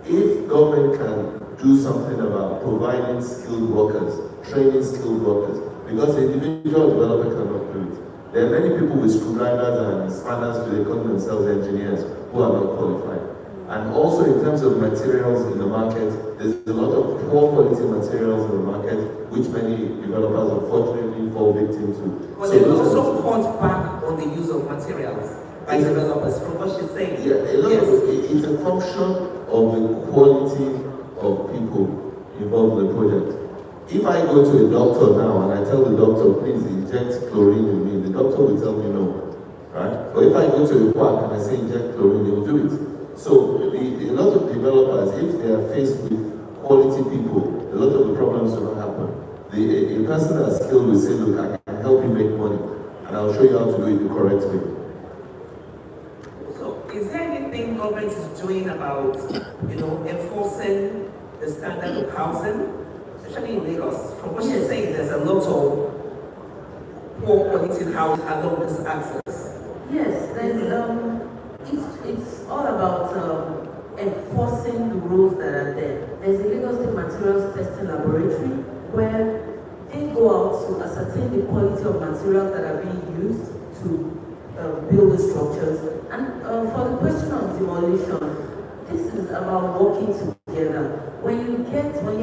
If government can do something about providing skilled workers, training skilled workers, because the individual developer cannot do it. There are many people with screwdrivers and spanners who they call themselves engineers who are not qualified. And also in terms of materials in the market, there's a lot of poor quality materials in the market, which many developers unfortunately fall victim to. But they also cut back on the use of materials by developers, from what she's saying. Yeah, it's a function of the quality of people involved in the project. If I go to a doctor now and I tell the doctor, please inject chlorine in me, the doctor will tell me no, right? But if I go to a quack and I say inject chlorine, they will do it. So a lot of developers, if they are faced with quality people, a lot of the problems will not happen. A person that's skilled will say, look, I can help you make money, and I'll show you how to do it the correct way. So is there anything government is doing about, enforcing the standard of housing, especially in Lagos? From what she's saying, there's a lot of poor quality housing along this axis. Yes, there's it's all about enforcing the rules that are there. There's a Lagos State Materials Testing Laboratory where they go out to ascertain the quality of materials that are being used to build the structures. And for the question of demolition, this is about working together. When you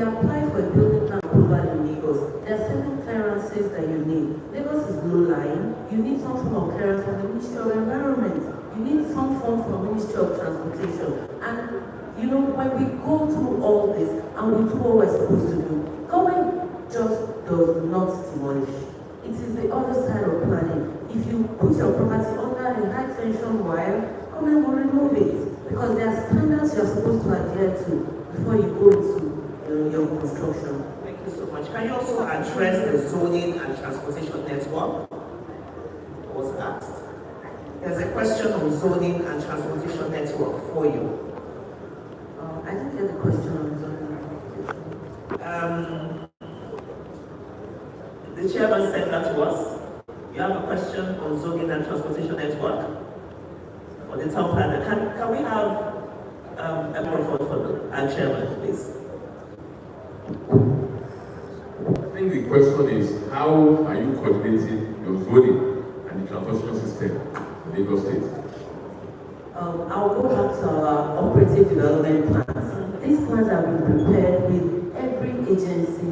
apply for a building plan approval in Lagos, there are certain clearances that you need. Lagos is low-lying. You need some form of clearance from the Ministry of Environment. You need some form from the Ministry of Transportation. And when we go through all this and we do what we're supposed to do, government just does not demolish. It is the other side of planning. If you put your property under a high tension wire, government will remove it. Because there are standards you're supposed to adhere to before you go into your construction. Thank you so much. Can you also address the zoning and transportation network? Was asked. There's a question on zoning and transportation network for you. I didn't get the question on zoning and transportation. The chairman sent that to us. You have a question on zoning and transportation network for the town planner. Can we have a microphone for the chairman, please? I think the question is, how are you coordinating your zoning and the transportation system in Lagos State? I'll go back to our operative development plans. These plans have been prepared with every agency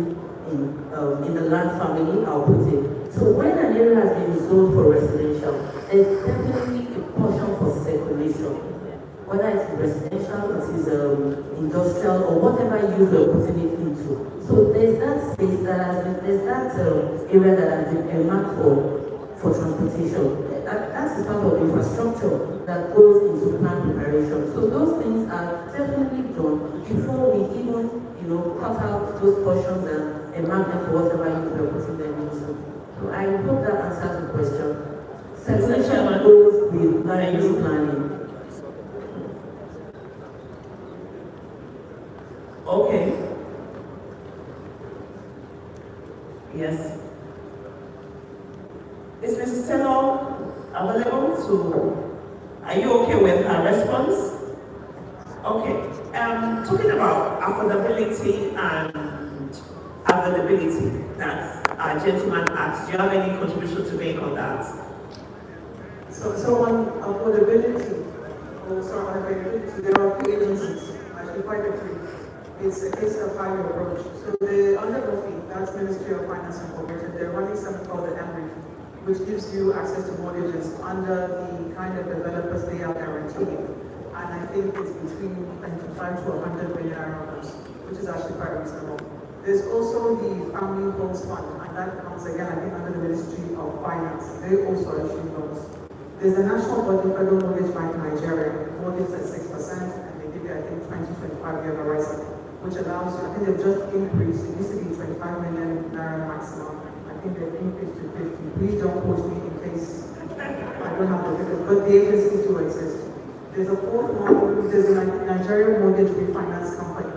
in the land family, I'll put it. So when an area has been zoned for residential, there's definitely a portion for circulation. Whether it's residential, it is industrial, or whatever use we're putting it into. So there's that space there's that area that has been earmarked for transportation. That is part of infrastructure that goes into plan preparation. So those things are definitely done before we even, cut out those portions and mark them for whatever use we're putting them into. So I hope that answers the question. Circulation goes with land use planning. Okay. Yes. Is Mrs. Taylor available to? Are you okay with her response? Okay. Talking about affordability and availability that our gentleman asked, do you have any contribution to make on that? So on affordability, there are three agencies, actually quite a few It's a case of how you approach. So the under Murphy, that's Ministry of Finance Incorporated, they're running something called the MREF, which gives you access to mortgages under the kind of developers they are guaranteeing. And I think it's between 25 to 100 million dollars, which is actually quite reasonable. There's also the Family Homes Fund, and that comes again, I think, under the Ministry of Finance. They also issue loans. There's the National Body Federal Mortgage Bank Nigeria, mortgage at 6%, and they give you, I think, 20-25-year horizon, which allows you, I think they've just increased, it used to be 25 million naira maximum. I think they've increased to 50. Please don't quote me in case I don't have the figures, but the agencies do exist. There's a fourth one, there's a Nigerian Mortgage Refinance Company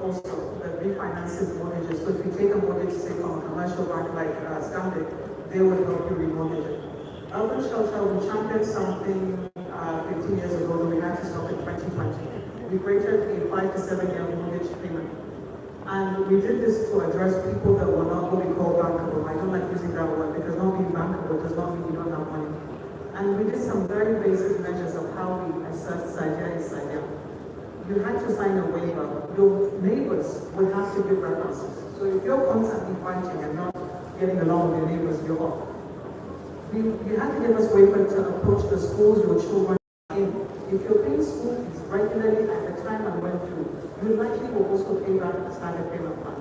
also that refinances mortgages. So if you take a mortgage, say from a commercial bank like Stanbic, they will help you remortgage it. Urban Shelter, we championed something 15 years ago that we had to stop in 2020. We created a 5 to 7 year mortgage payment. And we did this to address people that were not what we call bankable. I don't like using that word because not being bankable does not mean you don't have money. And we did some very basic measures of how we assess Sadia is Sadia. You had to sign a waiver. Your neighbors would have to give references. So if you're constantly fighting and not getting along with your neighbors, you're off. You had to give us waiver to approach the schools your children are in. If you're paying school fees regularly at the time I went through, you likely will also pay back the standard payment plan.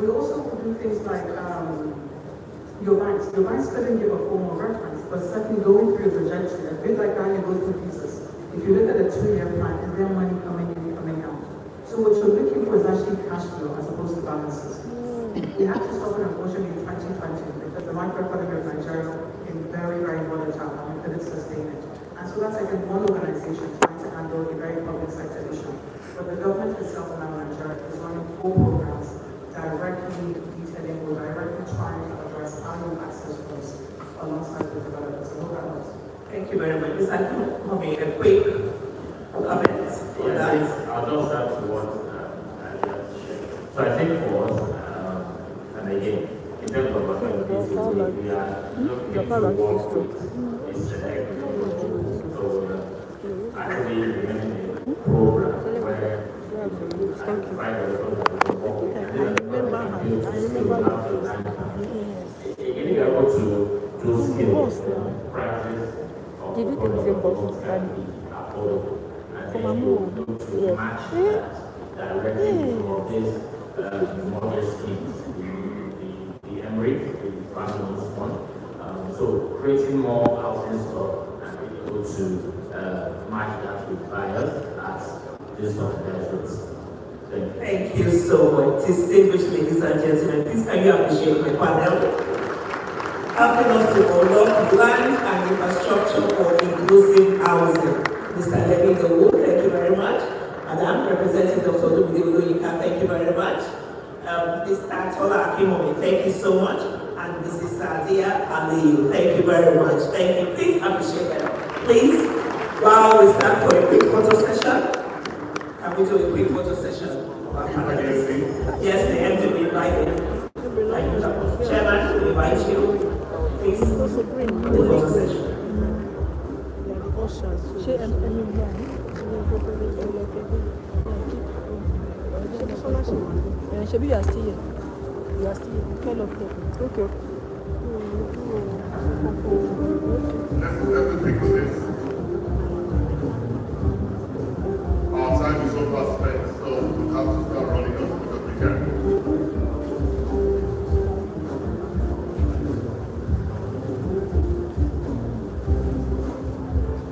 We also would do things like your banks. Your banks couldn't give a formal reference, but certainly going through the trajectory, a bit like how you go through visas. If you look at a 2-year plan, is there money coming in, coming out? So what you're looking for is actually cash flow as opposed to balances. We had to stop it unfortunately in 2020 because the macroeconomy of Nigeria is very, very volatile and we couldn't sustain it. And so that's like one organization trying to handle a very public sector issue. But the government itself now in Nigeria is running 4 programs directly detailing or directly trying to address how you access funds alongside the developers. So that helps. Thank you very much. Is that coming a quick comment on that? I'll just add to what I just shared. So I think for us, and again, in terms of accountability, we are looking to work with a select group. So actually implementing a program where we find a lot of people and then getting able to do skills, practice of products can be affordable. And then you look to match that directly from these mortgage schemes, the MREF, the Family Fund. So creating more housing stock and being able to match that with buyers at this subsidized rates. Thank you so much, distinguished ladies and gentlemen. Please can you appreciate my panel? Helping us to unlock land and infrastructure for inclusive housing. Mr. Levin Wood, thank you very much. Madam, representing Dr. Olumide, thank you very much. Mr. Tola Akimomi, thank you so much. And Mrs. Sadia Aliyu, thank you very much. Thank you. Please appreciate them. Please, while we start for a quick photo session, can we do a quick photo session? Yes, the MD will invite you. Thank you, Chairman, we invite you. Please, the photo session. Maybe you are still here. You are still here. 12 o'clock. Okay. Let's pick this. Our time is so fast spent, so we have to start running as quick as we can.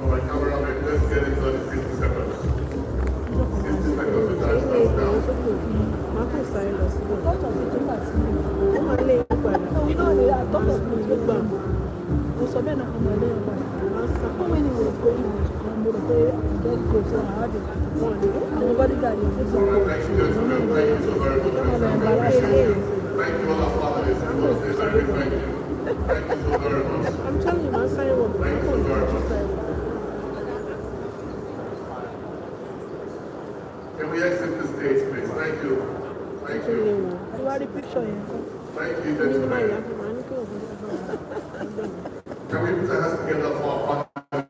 All right, cameraman, let's get it done in 60 seconds. 60 seconds, the time starts now. Thank you all our fathers. Thank you so very much. I'm telling you, I'm saying what. Thank you so very much. Can we exit the stage, please? Thank you. Thank you. Thank you, gentlemen. Can we put our hands together for our partners?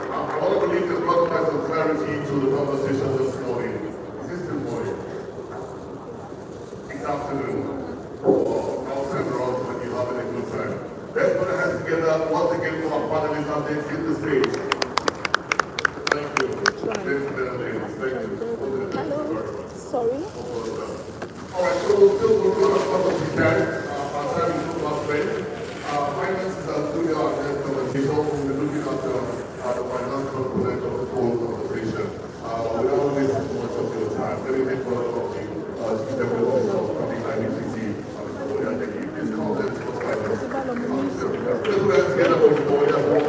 I want to believe that God has some clarity to the conversation. together once again for our panelists and then hit the stage. Thank you. Ladies and gentlemen, thank you. Hello. Sorry. All right, so we'll still go as fast as we can. Our time is so much spent. Finances are doing our next conversation. We'll be looking at the finance component of the whole conversation. Without wasting too much of your time, let me make one of the chief developers of public IBTC and this content for finance. Let's put that together for the board as well.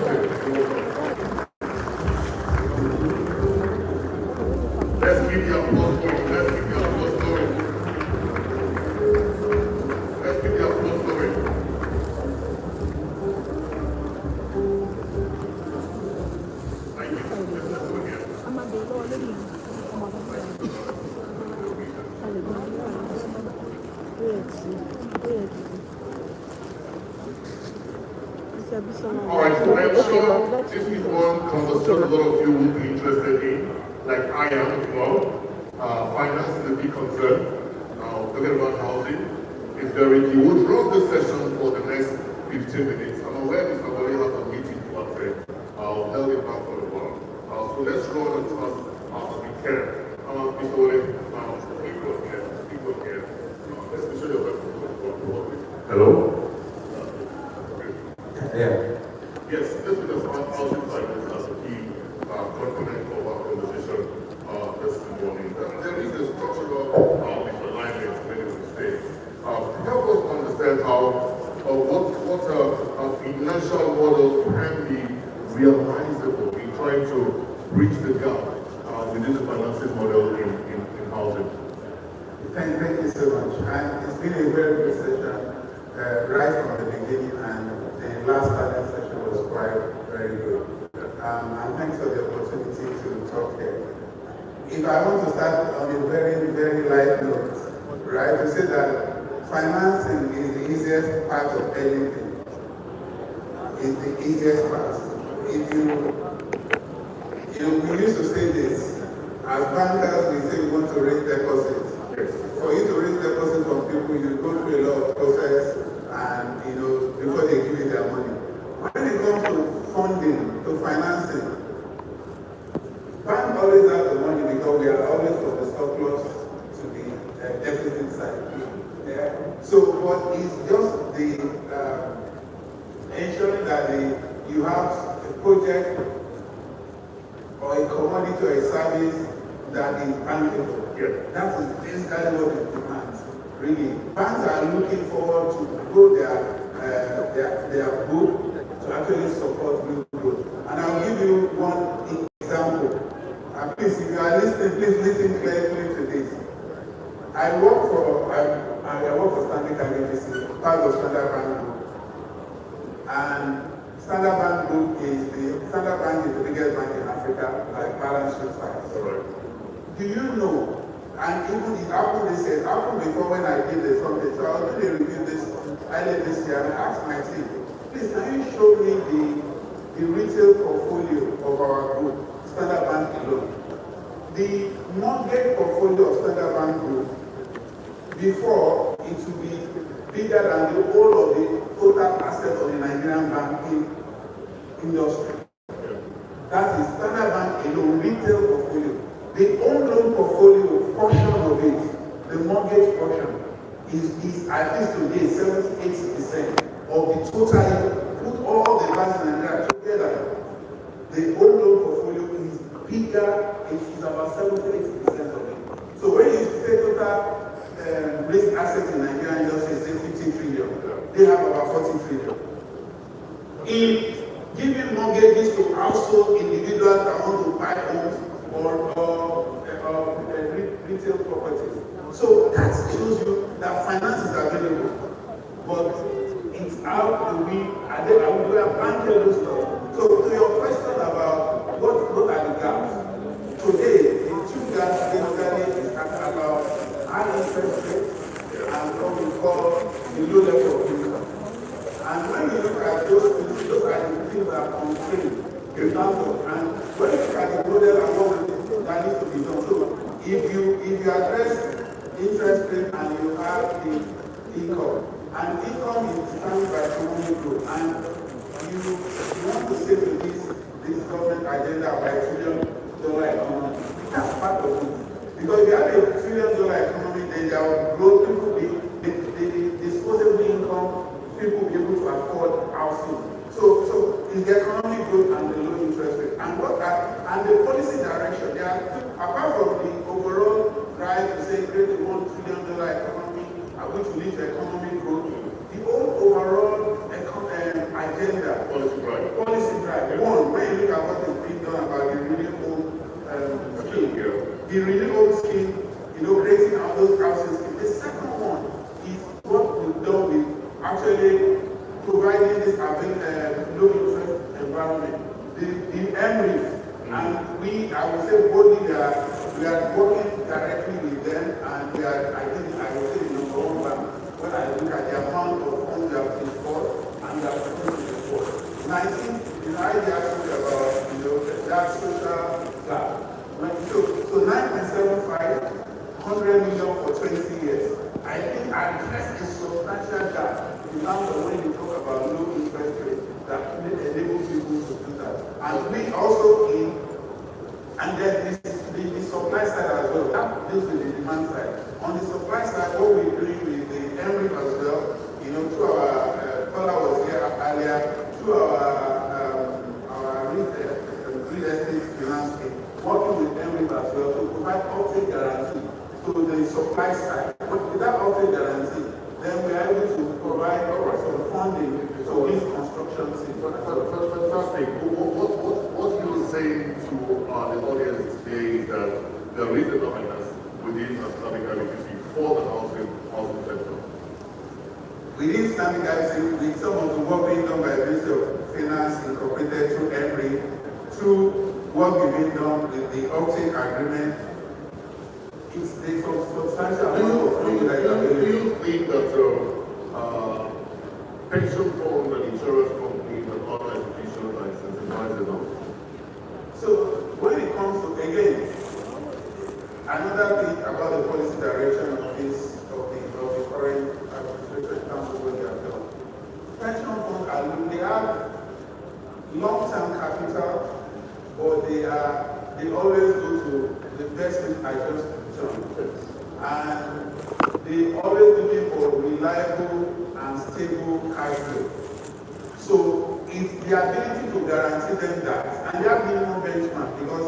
Let's keep the applause going. Let's keep the applause going. Let's keep the applause going. Thank you. Let's do it again. I'm a bit already. All right, so I'm sure this is one conversation a lot of you will be interested in, like I am as well. Finance is a big concern. Talking about housing is very key. We'll run this session for the next 15 minutes. I'm aware Mr. Wale has a meeting to attend. I'll held it back for a while. So let's run as fast as we can. Mr. Wale, people here. Let's be sure you're hello? Yeah. Yes, this is the housing finance as a key component of our conversation this morning. There is a structural misalignment, many would say. Help us understand what a financial model can be realizable in trying to bridge the gap within the financing model in housing. Thank you so much. And it's been a very good session right from the beginning, and the last panel session was quite very good. And thanks for the opportunity to talk here. If I want to start on a very, very light note, right, to say that financing is the easiest part of anything. It's the easiest part. If we used to say this, as bankers, we say we want to raise deposits. For you to raise deposits from people, you go through a lot of process, and before they give you their money. When it comes to funding, to financing, bank always have the money because we are always from the surplus to the deficit side. Yeah. So what is just the ensuring that you have a project or a commodity or a service that is bankable. Yeah. That is basically what it demands. Really, banks are looking forward to grow their book to actually support new growth. And I'll give you one example. Please, if you are listening, please listen carefully to this. I work for Standard IBTC, part of Standard Bank Group. And Standard Bank is the biggest bank in Africa, like balance sheet size. Do you know? And even it happened before when I did the something. So I was doing a review earlier this year, and I asked my team, please, can you show me the retail portfolio of our group, Standard Bank alone? The mortgage portfolio of Standard Bank Group, before it would be bigger than the whole of the total assets of the Nigerian banking industry. That is Standard Bank alone, retail portfolio. The home loan portfolio portion of it, the mortgage portion, is at least today 78% of the total. Put all the banks in Nigeria together, the home loan portfolio is bigger. It is about 78% of it. So when you say total risk assets in Nigeria industry is 15 trillion, they have about 14 trillion. In giving mortgages to household individuals that want to buy homes or retail properties. So that shows you that finance is available, but it's how do we are banking those stuff. So to your question about what are the gaps, today the two gaps basically is about high interest rates and what we call the low level of income. And when you look at those things, those are the things that are constrained. And when you look at the model and what that needs to be done. So if you address interest rate and you have the income, and income is determined by economic growth, and you want to say to this government agenda of $1 trillion economy, that's part of it. Because if you have $1 trillion economy, then there will grow, people the disposable income, people will be able to afford housing. So it's the economic growth and the low interest rate. And the policy direction, they are, apart from the overall drive to say create a $1 trillion economy, which will lead to economic growth, the whole overall agenda, policy drive. One, when you look at what is being done about the really old scheme, the really old scheme, creating all those housing schemes. The second one is what we've done with actually providing this low interest environment. The MREs, and I would say boldly we are working directly with them, and I would say the number one bank when I look at the amount of funds they have disbursed and they have continued to disburse. 19, I asked you about that social gap. So 9.75, 100 million for 20 years. I think address a substantial gap in terms of when you talk about low interest rate that enable people to do that. And we also and then the supply side as well, that deals with the demand side. On the supply side, what we're doing with the MREF as well, through our caller was here earlier, through our real estate finance team, working with MREF as well to provide uptake guarantee to the supply side. But without uptake guarantee, then we are able to provide some funding to this construction system. Fantastic. What you saying to the audience today is that there is enough finance within Islamic IBTC for the housing sector. Within Islamic IBTC, with some of the work being done by the Ministry of Finance, incorporated through MREF, through what we've been done with the uptake agreement, it's a substantial amount of money that is available. Do you think that pension funds and insurance companies and other institutions are incentivized enough? So when it comes to, again, another thing about the policy direction of the current administration in terms of what they have done, pension funds they have long-term capital, but they always go to the best adjusted return, and they always looking for reliable and stable cash flow. So it's the ability to guarantee them that, and they have minimum benchmark, because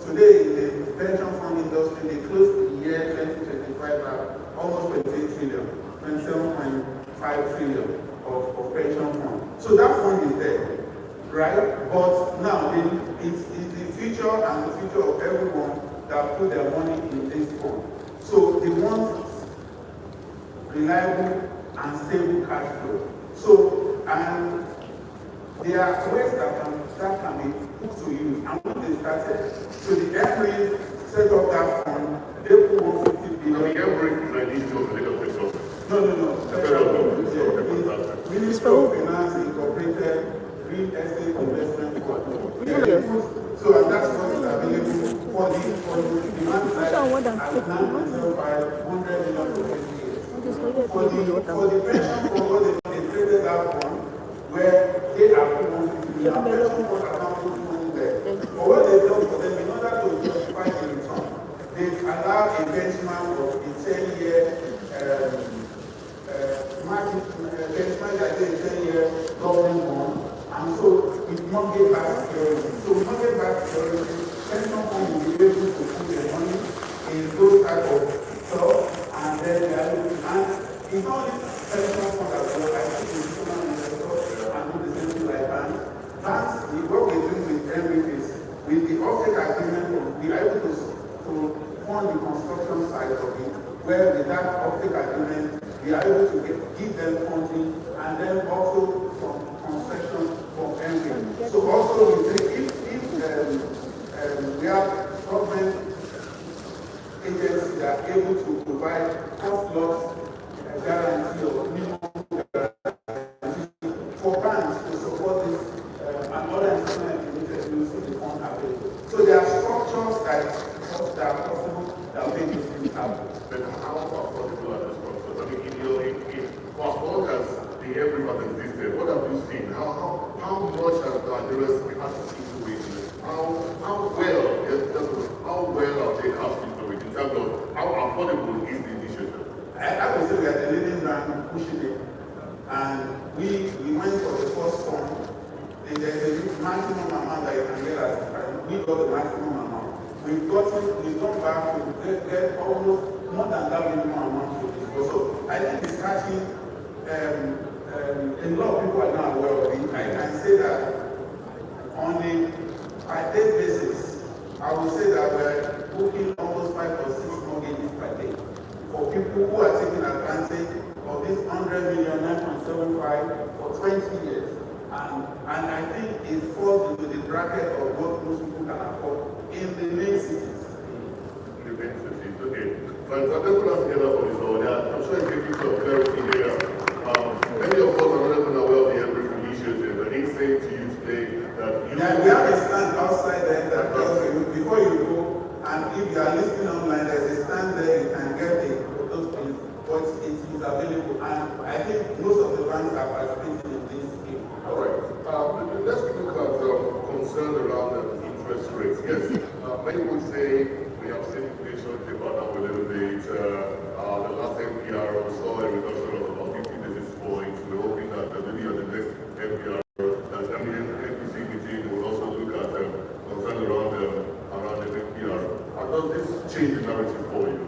today in the pension fund industry, they closed the year 2025 at almost 28 trillion, 27.5 trillion of pension fund. So that fund is there, right? But now it's the future and the future of everyone that put their money in this fund. So they want reliable and stable cash flow. So, and there are ways that can be put to use. And when they started, so the MREs set up that fund, they put 150 billion. The MREs is an issue of the Lagos State government. No. Ministry of Finance incorporated real estate investment fund. So that's what is available for the demand side at 9.05 million for 20 years. For the pension fund, they created that fund where they are pension fund account put money there. But what they've done for them, in order to justify the return, they've allowed a benchmark of a 10-year benchmark that is a 10-year government bond. And so it mortgage back security. So mortgage back security, pension fund will be able to put their money in those type of stuff, and then they are able to, and it's not only pension fund as well, I think the human investors and do the same thing like banks. Banks, what we're doing with MREF is, with the offset agreement, we are able to fund the construction side of it, where with that offset agreement, we are able to give them funding, and then also some concession from MREF. So also we say if we have government agencies that are able to provide cost loss guarantee or minimum guarantee for banks to support this and other instruments in the fund available. So there are structures that are possible that make this thing happen. But how affordable are the structures? I mean, if as long as the MREF has existed, what have you seen? How there's a maximum amount that you can get as we got the maximum amount. We've gone back to get almost more than that minimum amount to discuss. So I think it's catching a lot of people are not aware of it. I can say that on a per day basis, I would say that we're booking almost 5 or 6 mortgages per day for people who are taking advantage of this 100 million 9.75 for 20 years. And I think it falls into the bracket of what most people can afford in the main cities. In the main cities, okay. But I'm just going to together for this one. I'm sure it gives you some clarity here. Many of us are not even aware of the everything initiative, and he's saying to you today that you... Yeah, we have a stand outside there that tells you before you go, and if you are listening online, there's a stand there, you can get those things, but it is available, and I think most of the banks are participating in this scheme. All right. Let's look at concern around interest rates. Yes, many would say we have seen inflation taper down a little bit. The last NPR saw a reduction of about 50 basis points. We're hoping that maybe at the next NPR, that NPC meeting will also look at concern around the NPR. How does this change the narrative for you?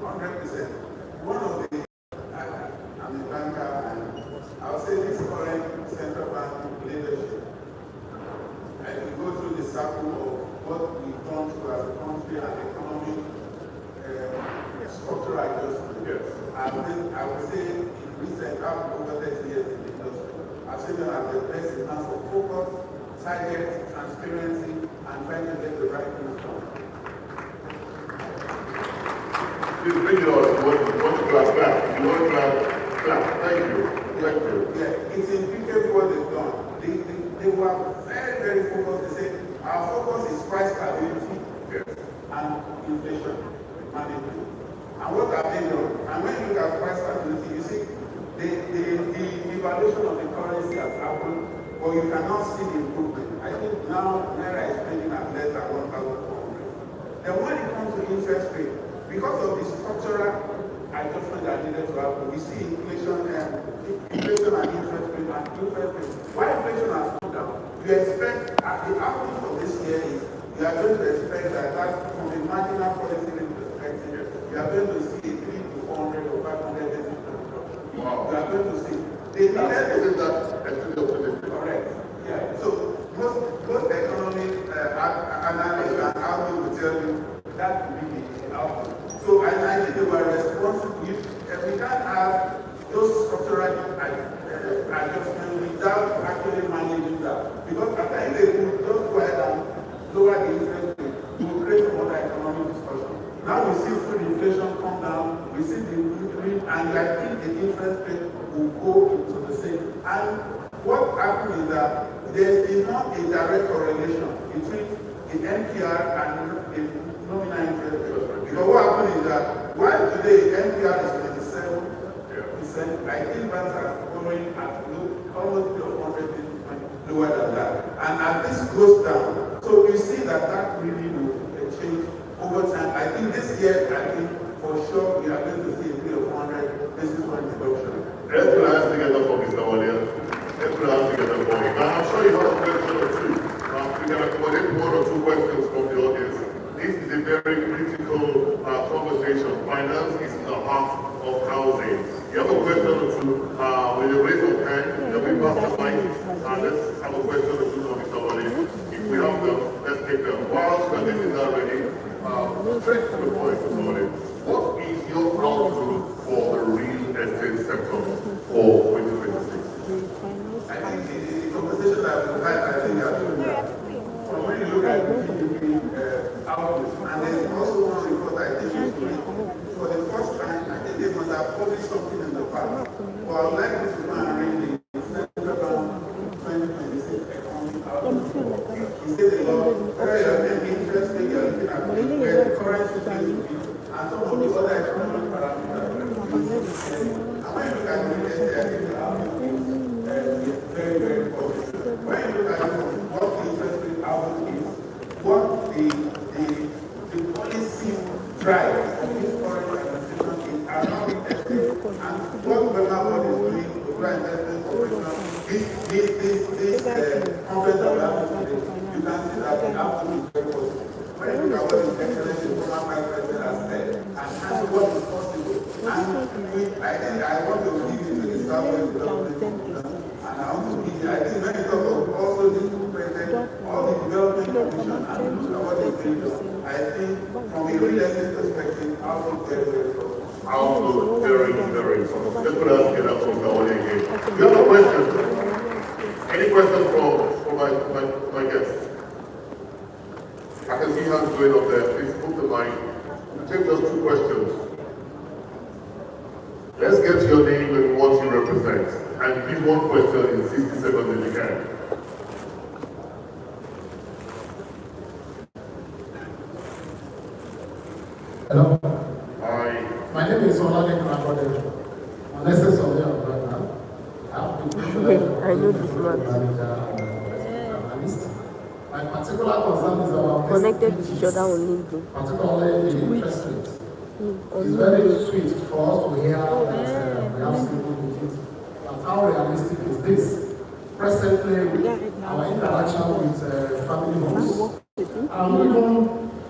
100%. One of the, I'm a banker, and I'll say this current central bank leadership, and we go through the circle of what we've gone through as a country and economic structural adjustment. Yes. I would say in recent, over 30 years in the industry, I've seen them as the best in terms of focus, target, transparency, and trying to get the right things done. Please bring it on. You want to clap back. You want to clap. Thank you. Thank you. Yeah, it's impeccable what they've done. They were very, very focused. They said, our focus is price stability and inflation management. And what have they done? And when you look at price stability, you see the devaluation of the currency has happened, but you cannot see the improvement. I think now Naira is trading at less than 1,400. Then when it comes to interest rate, because of the structural adjustment that needed to happen, we see inflation and interest rate. Why inflation has come down? You expect, the outlook for this year is, you are going to expect that from a marginal policy rate perspective, you are going to see a 300 to 400 or 500 basis points. Wow. You are going to see. They needed that. Correct. Yeah. So most economic analysts and outlook will tell you that will be the outlook. So I think they were responsible. We can't have those structural adjustments without actually managing that. Because at the end they will just go ahead and lower the interest rate. We will create some other economic discussion. Now we see food inflation come down, we see the increase, and I think the interest rate will go into the same. And what happened is that there is not a direct correlation between the NPR and the nominal interest rate. Because what happened is that while today NPR is 27%, I think banks are following at almost 100 basis points lower than that. And as this goes down, so we see that really will change over time. I think this year, for sure, we are going to see a 300 basis point reduction. Let's put our hands together for Mr. Williams. Let's put our hands together for him. Now, I'm sure you have a question or two. We can accommodate 1 or 2 questions from the audience. This is a very critical conversation. Finance is the heart of housing. You have a question or two, with a raise of hand, then we pass the mic, and let's have a question or two from Mr. Williams. If we have them, let's take them. Whilst we are getting that ready, straight to the point this morning. What is your outlook for the real estate sector for 2026? I think the conversation that we had, I think from when you look at the GDP outlook, and there's also one report I think is doing, for the first time, I think they must have published something in the past. Well, I would like you to go and read the Central Bank 2026 economic outlook. He said a lot, very interest rate, you're looking at where the currency is going to be, and some of the other economic parameters. And when you look at the real estate, I think the outlook is very, very positive. When you look at what the interest rate outlook is, what the policy drive of this current administration is around testing, and what WemaBod is doing to try investment professionals, this this conference that we have today, you can see that we have to be very positive. When you look at what His Excellency the former Vice President has said, and what is possible, and I want to lead into the Southwest Development, and I want to lead. I think when you talk of also this president, all the development commission, and look at what they do, I think from a real estate perspective, I will very, very close. Also very, very important. Let's put our together for the audio again. Do you have a question? Any questions from my guests? I can see hands going up there. Please put the mic. We'll take just 2 questions. Let's get your name and what you represent. And please 1 question in 60 seconds if you can. Hello. Hi. My name is Olade Krabode. I'm an SS of the Brother. I know this man. Analyst. My particular concern is our Connected to each other on LinkedIn. particularly the interest rate. It's very sweet for us to hear that we have simple digits. But how realistic is this? Presently, our interaction with family homes, and even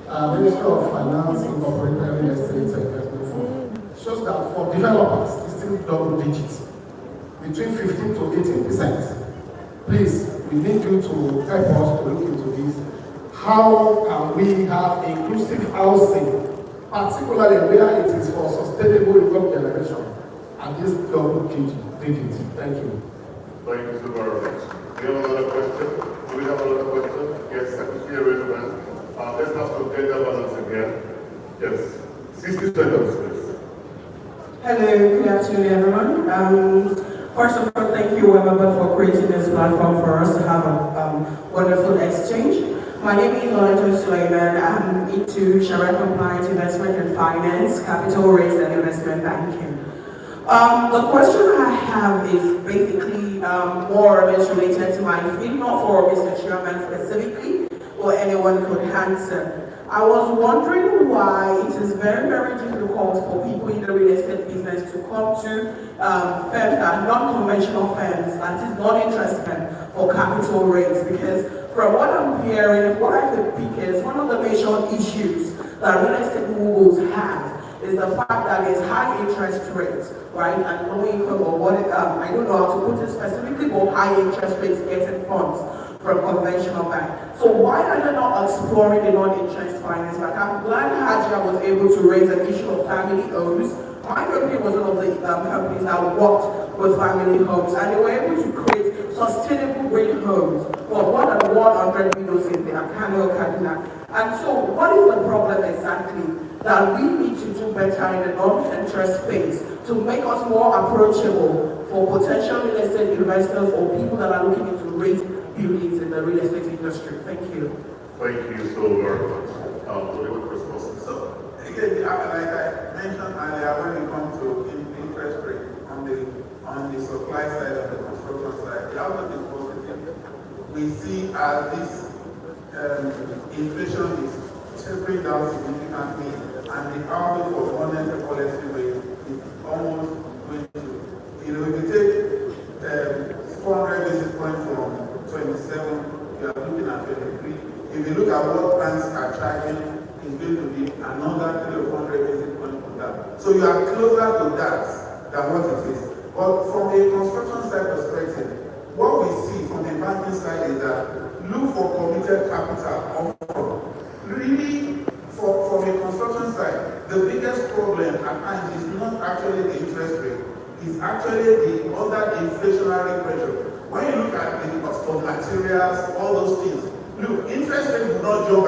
Ministry of Finance incorporated real estate investment fund shows that for developers, it's still double digits, between 15 to 18%. Please, we need you to help us to look into this. How can we have inclusive housing, particularly where it is for sustainable income generation, and this double digits? Thank you. Thank you so very much. Do you have another question? Do we have another question? Yes, I can see a raised hand. Let's have some gender balance again. Yes. 60 seconds, please. Hello, good afternoon, everyone. First of all, thank you, WemaBod, for creating this platform for us to have a wonderful exchange. My name is Oriental. I'm into Sharia compliance, investment and finance, capital raise and investment banking. The question I have is basically more or less related to my field, not for Mr. Chairman specifically, or anyone could answer. I was wondering why it is very, very difficult for people in the real estate business to come to firms that are non-conventional firms, that is non-interest firm for capital raise, because from what I'm hearing, what I could pick is one of the major issues that real estate moguls have is the fact that there's high interest rates, right? And low income, or what, I don't know how to put it specifically, but high interest rates getting funds from conventional bank. So why are they not exploring the non-interest finance? Like I'm glad Hajia was able to raise an issue of family homes. My company was one of the companies that worked with family homes, and they were able to create sustainable green homes for more than 100 widows in the Akano Kaduna. And so what is the problem exactly that we need to do better in the non-interest space to make us more approachable for potential real estate investors or people that are looking into raise buildings in the real estate industry? Thank you. Thank you so very much. So again, like I mentioned earlier, when it comes to interest rate on the supply side and the construction side, the outlook is positive. We see as this inflation is tapering down significantly, and the outlook for monetary policy rate is almost going to, if you take 400 basis points from 27, you are looking at 23. If you look at what banks are charging, it's going to be another 300 basis points on that. So you are closer to that than what it is. But from a construction side perspective, what we see from the banking side is that look for committed capital upfront. Really, from a construction side, the biggest problem at times is not actually the interest rate, it's actually the other inflationary pressure. When you look at the cost of materials, all those things, look, interest rate will not jump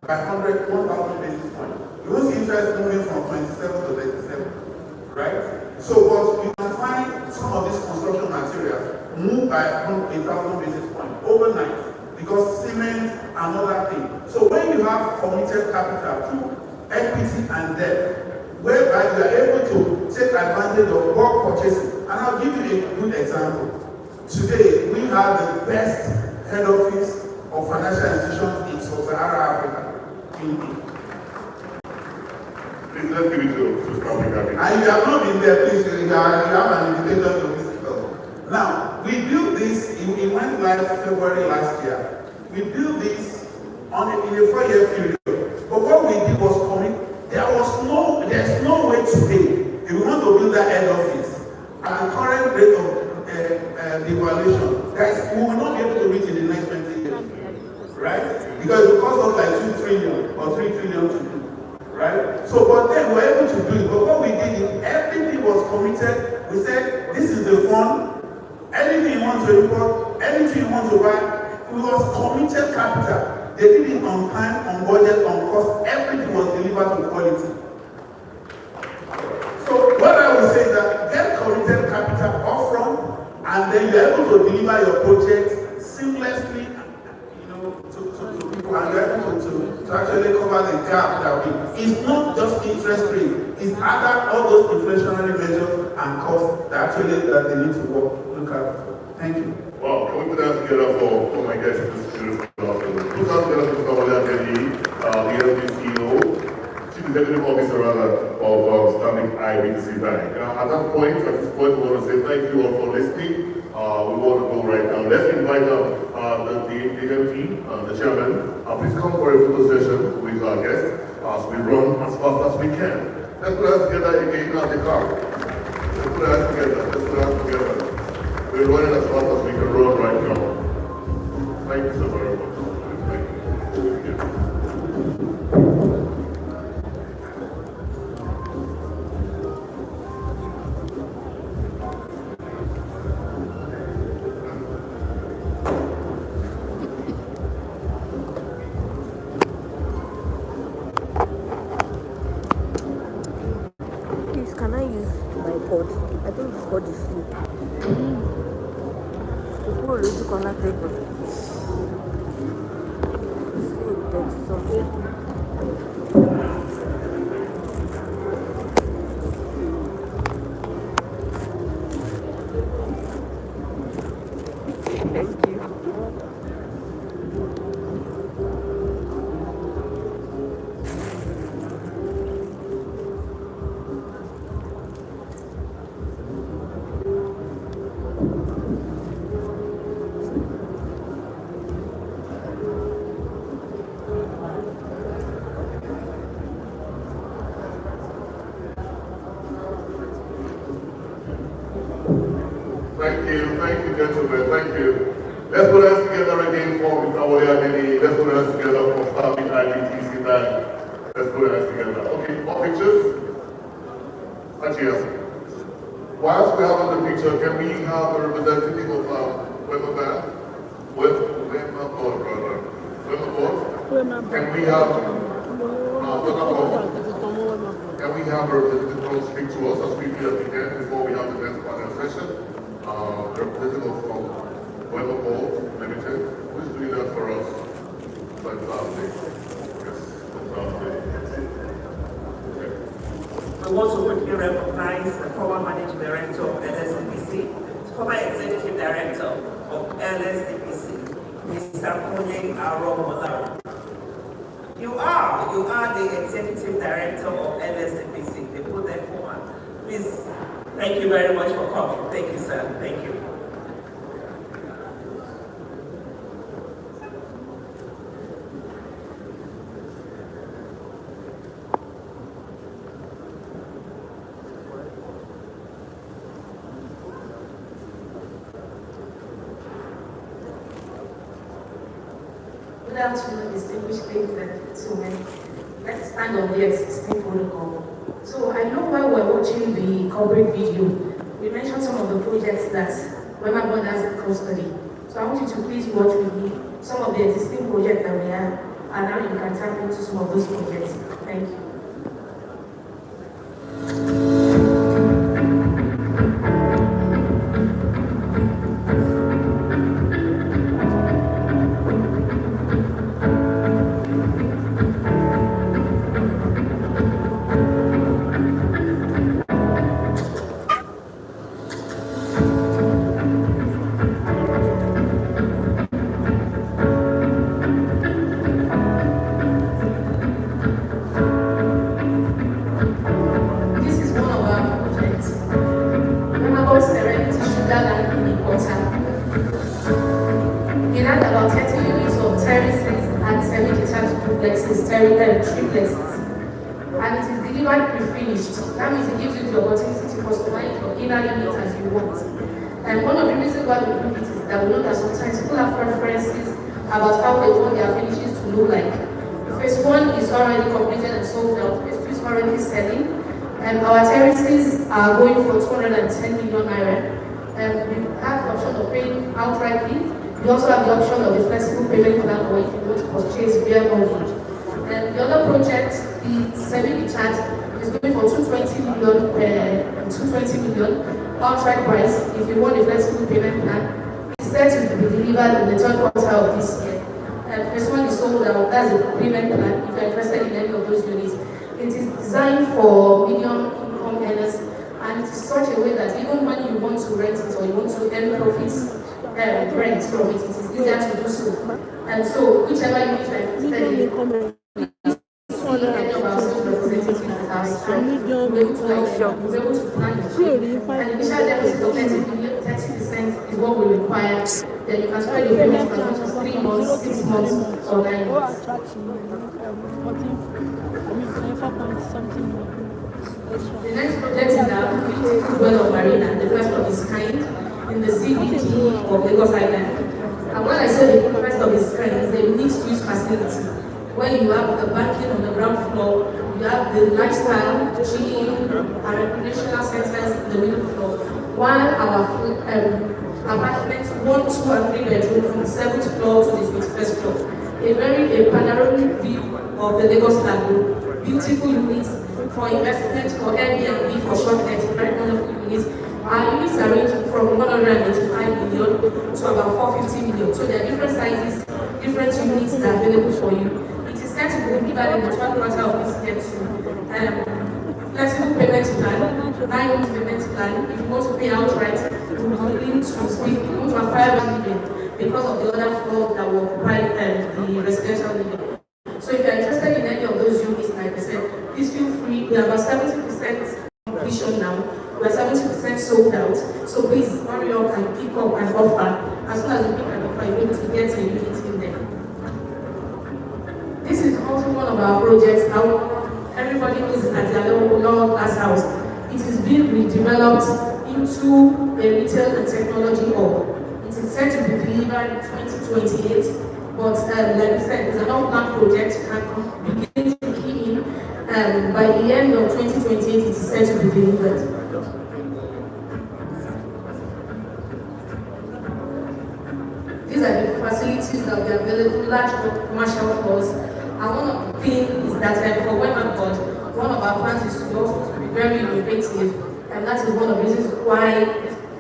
by 1,000 basis points. You won't see interest moving from 27 to 37, right? So, but you can find some of these construction materials move by 1,000 basis points overnight because cement and other things. So when you have committed capital through equity and debt, whereby you are able to take advantage of bulk purchasing, and I'll give you a good example. Today, we have the best head office of financial institutions in Sub-Saharan Africa. Please let's give it to South Africa. And if you have not been there, please, you have an invitation to visit us. Now, we built this, it went live February last year. We built this in a 4-year period. But what we did was there's no way today, if we want to build that head office, at the current rate of devaluation, we will not be able to reach in the next 20 years. Right? Because it will cost us like 2 trillion or 3 trillion to do. Right? So, but then we were able to do it. But what we did is everything was committed. We said, this is the fund. Anything you want to import, anything you want to buy, it was committed capital. They did it on time, on budget, on cost. Everything was delivered with quality. So what I would say is that get committed capital upfront, and then you're able to deliver your project seamlessly, to people, and you're able to actually cover the gap that we. It's not just interest rate; it's other all those inflationary measures and costs that actually that they need to look at. Thank you. Well, can we put that together for my guests in this beautiful afternoon? Put that together for Samuel Adeli, the LD CEO, Chief Executive Officer of Standing IBTC Bank. At this point, we want to say thank you all for listening. We want to go right now. Let's invite the MP, the chairman. Please come for a photo session with our guests as we run as fast as we can. Let's put us together again at the car. Let's put us together. We're running as fast as we can run right now. Thank you so very much. Thank you. Please, can I use my pod? I think this pod is slow. Kúrò lójú kan látẹ̀kọ̀. Sí ìtẹ́tí sọ́fún. Thank you. Thank you, gentlemen. Thank you. Let's put us together again for Mr. Oriental. Let's put us together for Standing IBTC Bank. Let's put us together. Okay, more pictures? Cheers. Whilst we have on the picture, can we have a representative of WemaBod? WemaBod, brother. WemaBod? Can we have WemaBod? Can we have a representative come speak to us as quickly as we can before we have the next panel session? Representative from WemaBod Limited, who is doing that for us? Fantastic. Yes, fantastic. Okay. I want to quickly recognize the former managing director of LSDPC, former executive director of LSDPC, Mr. Kone Aromola. You are the executive director of LSDPC. They put their forward. Please. Thank you very much for coming. Thank you, sir. Thank you. Good afternoon, distinguished ladies and gentlemen. Let's stand on the existing protocol. So I know while we're watching the corporate video, we mentioned some of the projects that WemaBod has in custody. So I want you to please watch with me some of the existing projects that we have, and now you can tap into some of those projects. Thank you. duplexes, triplexes, and it is delivered pre-finished. That means it gives you the opportunity to customize your inner unit as you want. And one of the reasons why we do it is that we know that sometimes people have preferences about how they want their finishes to look like. Phase 1 is already completed and sold out. Phase 2 is currently selling. And our terraces are going for 210 million naira. We have the option of paying outrightly. We also have the option of a flexible payment plan, or if you want to purchase via mortgage. And the other project, the semi-detached, is going for 220 million outright price. If you want a flexible payment plan, it's set to be delivered in the third quarter of this year. And first one is sold out. That's a payment plan. If you're interested in any of those units, it is designed for medium income earners, and it is such a way that even when you want to rent it or you want to earn profits, rent from it, it is easier to do so. And so, whichever unit you're interested in, any of our sales representatives that are strong, we'll be able to plan the trip. And initial deposit of 30% is what we require. Then you can spread your payments for as much as 3 months, 6 months, or 9 months. The next project is our beautiful well of Marina, the first of its kind in the CBD of Lagos Island. And when I say the first of its kind, it's a mixed-use facility where you have the banking on the ground floor, you have the lifestyle, gym, and recreational centers in the middle floor, while our apartments 1, 2, and 3 bedroom from the 7th floor to the 21st floor. A panoramic view of the Lagos Lagoon, beautiful units for investment, for Airbnb, for short term, very wonderful units. Our units are ranging from 185 million to about 450 million. So there are different sizes, different units that are available for you. It is set to be delivered in the 12th quarter of this year to flexible payment plan, 9-month payment plan. If you want to pay outright, you will willing to speak, you want to acquire living because of the other floors that will occupy the residential living. So if you're interested in any of those units, like I said, please feel free. We are about 70% completion now. We are 70% sold out. So please hurry up and pick up and offer. As soon as you pick and offer, you're able to get a unit in there. This is also one of our projects. Everybody knows it as their lower class house. It is being redeveloped into a retail and technology hub. It is set to be delivered in 2028. But like I said, it's an off-plan project and begins to key in. By the end of 2028, it is set to be delivered. These are the facilities that will be available, large commercial floors. And one of the things is that for WemaBod, one of our plans is to also be very innovative, and that is one of the reasons why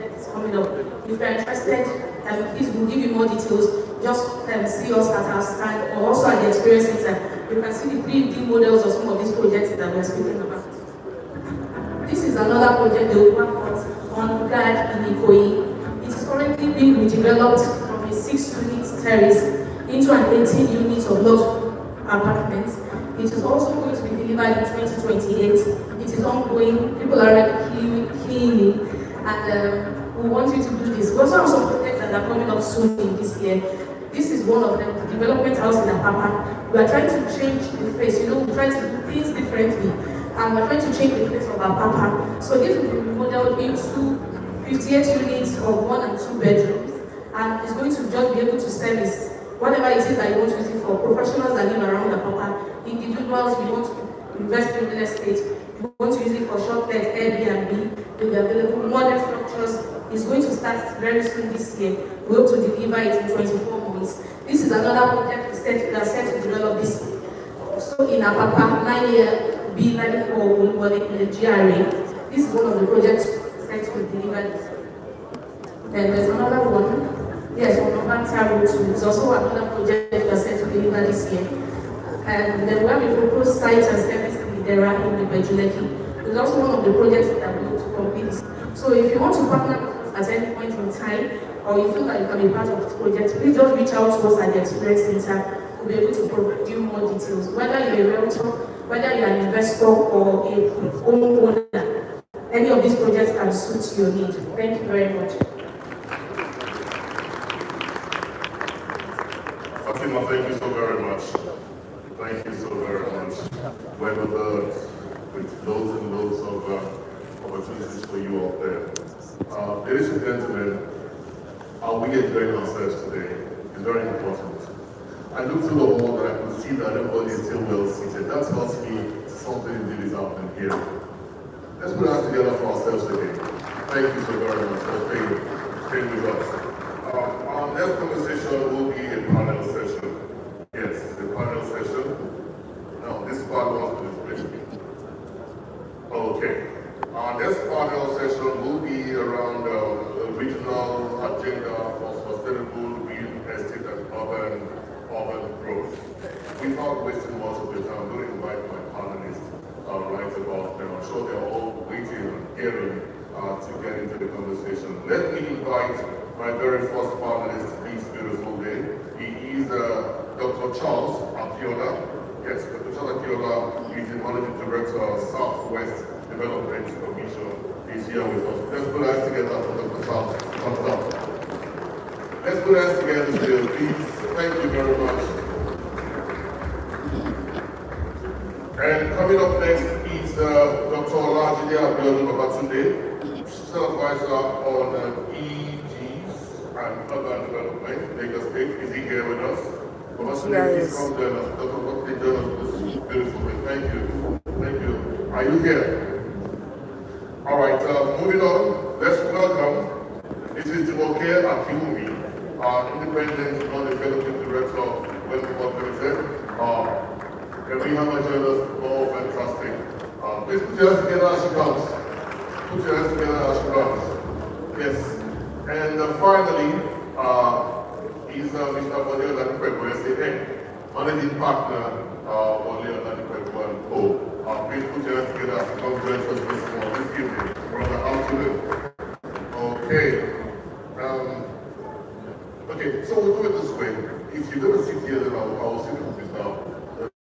it's coming up. If you're interested, please we'll give you more details. Just see us at our stand or also at the Experience Center. You can see the 3D models of some of these projects that we're speaking about. This is another project, the WemaBod on Guard in Ikoyi. It is currently being redeveloped from a 6-unit terrace into an 18-unit of luxury apartment. It is also going to be delivered in 2028. It is ongoing. People are already keen, and we want you to do this. We also have some projects that are coming up soon in this year. This is one of them, the development house in Apapa. We are trying to change the face. We're trying to do things differently, and we're trying to change the face of Apapa. So this will be modeled into 58 units of 1 and 2 bedrooms, and it's going to just be able to service whatever it is that you want to use it for. Professionals that live around Apapa, individuals we want to invest in real estate, we want to use it for short-term Airbnb, will be available. Modern structures is going to start very soon this year. We hope to deliver it in 24 months. This is another project we are set to develop this year. Also in Apapa, 9-year B94 in the GRA. This is one of the projects set to be delivered this year. Then there's another one. Yes, on Oriental Road 2. It's also another project we are set to deliver this year. And then where we propose sites and services in Dera in the Bejuleki. It's also one of the projects that we want to complete. So if you want to partner with us at any point in time, or you feel like you can be part of this project, please just reach out to us at the Experience Center. We'll be able to provide you more details. Whether you're a realtor, whether you're an investor or a homeowner, any of these projects can suit your need. Thank you very much. Fatima, thank you so very much. Thank you so very much. WemaBod, with loads and loads of opportunities for you out there. Ladies and gentlemen, how we enjoying ourselves today is very important. I looked through the hall and I could see that everybody is still well seated. That tells me something indeed is happening here. Let's put our hands together for ourselves again. Thank you so very much for staying with us. Our next conversation will be a panel session. Yes, it's a panel session. Now, this part was this. Okay. Our next panel session will be around the regional agenda for sustainable real estate and urban growth. Without wasting much of the time, I'm going to invite my panelists right about them. I'm sure they're all waiting and hearing to get into the conversation. Let me invite my very first panelist this beautiful day. He is Dr. Charles Akiola. Yes, Dr. Charles Akiola is the Managing Director of Southwest Development Commission. He's here with us. Let's put our hands together for Dr. Charles. Thumbs up. Let's put our hands together still, please. Thank you very much. And coming up next is Dr. Olajide Abiodun Babatunde, Senior Advisor on EGs and Urban Development, Lagos State. Is he here with us? Babatunde, please come join us. Dr. Babatunde, join us this beautiful day. Thank you. Thank you. Are you here? All right, moving on. Let's welcome Mrs. Jumoke Akiwumi, Independent Non-Executive Director of WemaBod Limited. Can we have her join us? Oh, fantastic. Please put your hands together as she comes. Put your hands together as she comes. Yes. And finally, is Mr. Wole Oladipepo, SAN, Managing Partner, Wole Oladipepo & Co. Please put your hands together as she comes join us this evening. Brother, afternoon. Okay. Okay, so we'll do it this way. If you're going to sit here, then I'll sit with Mr.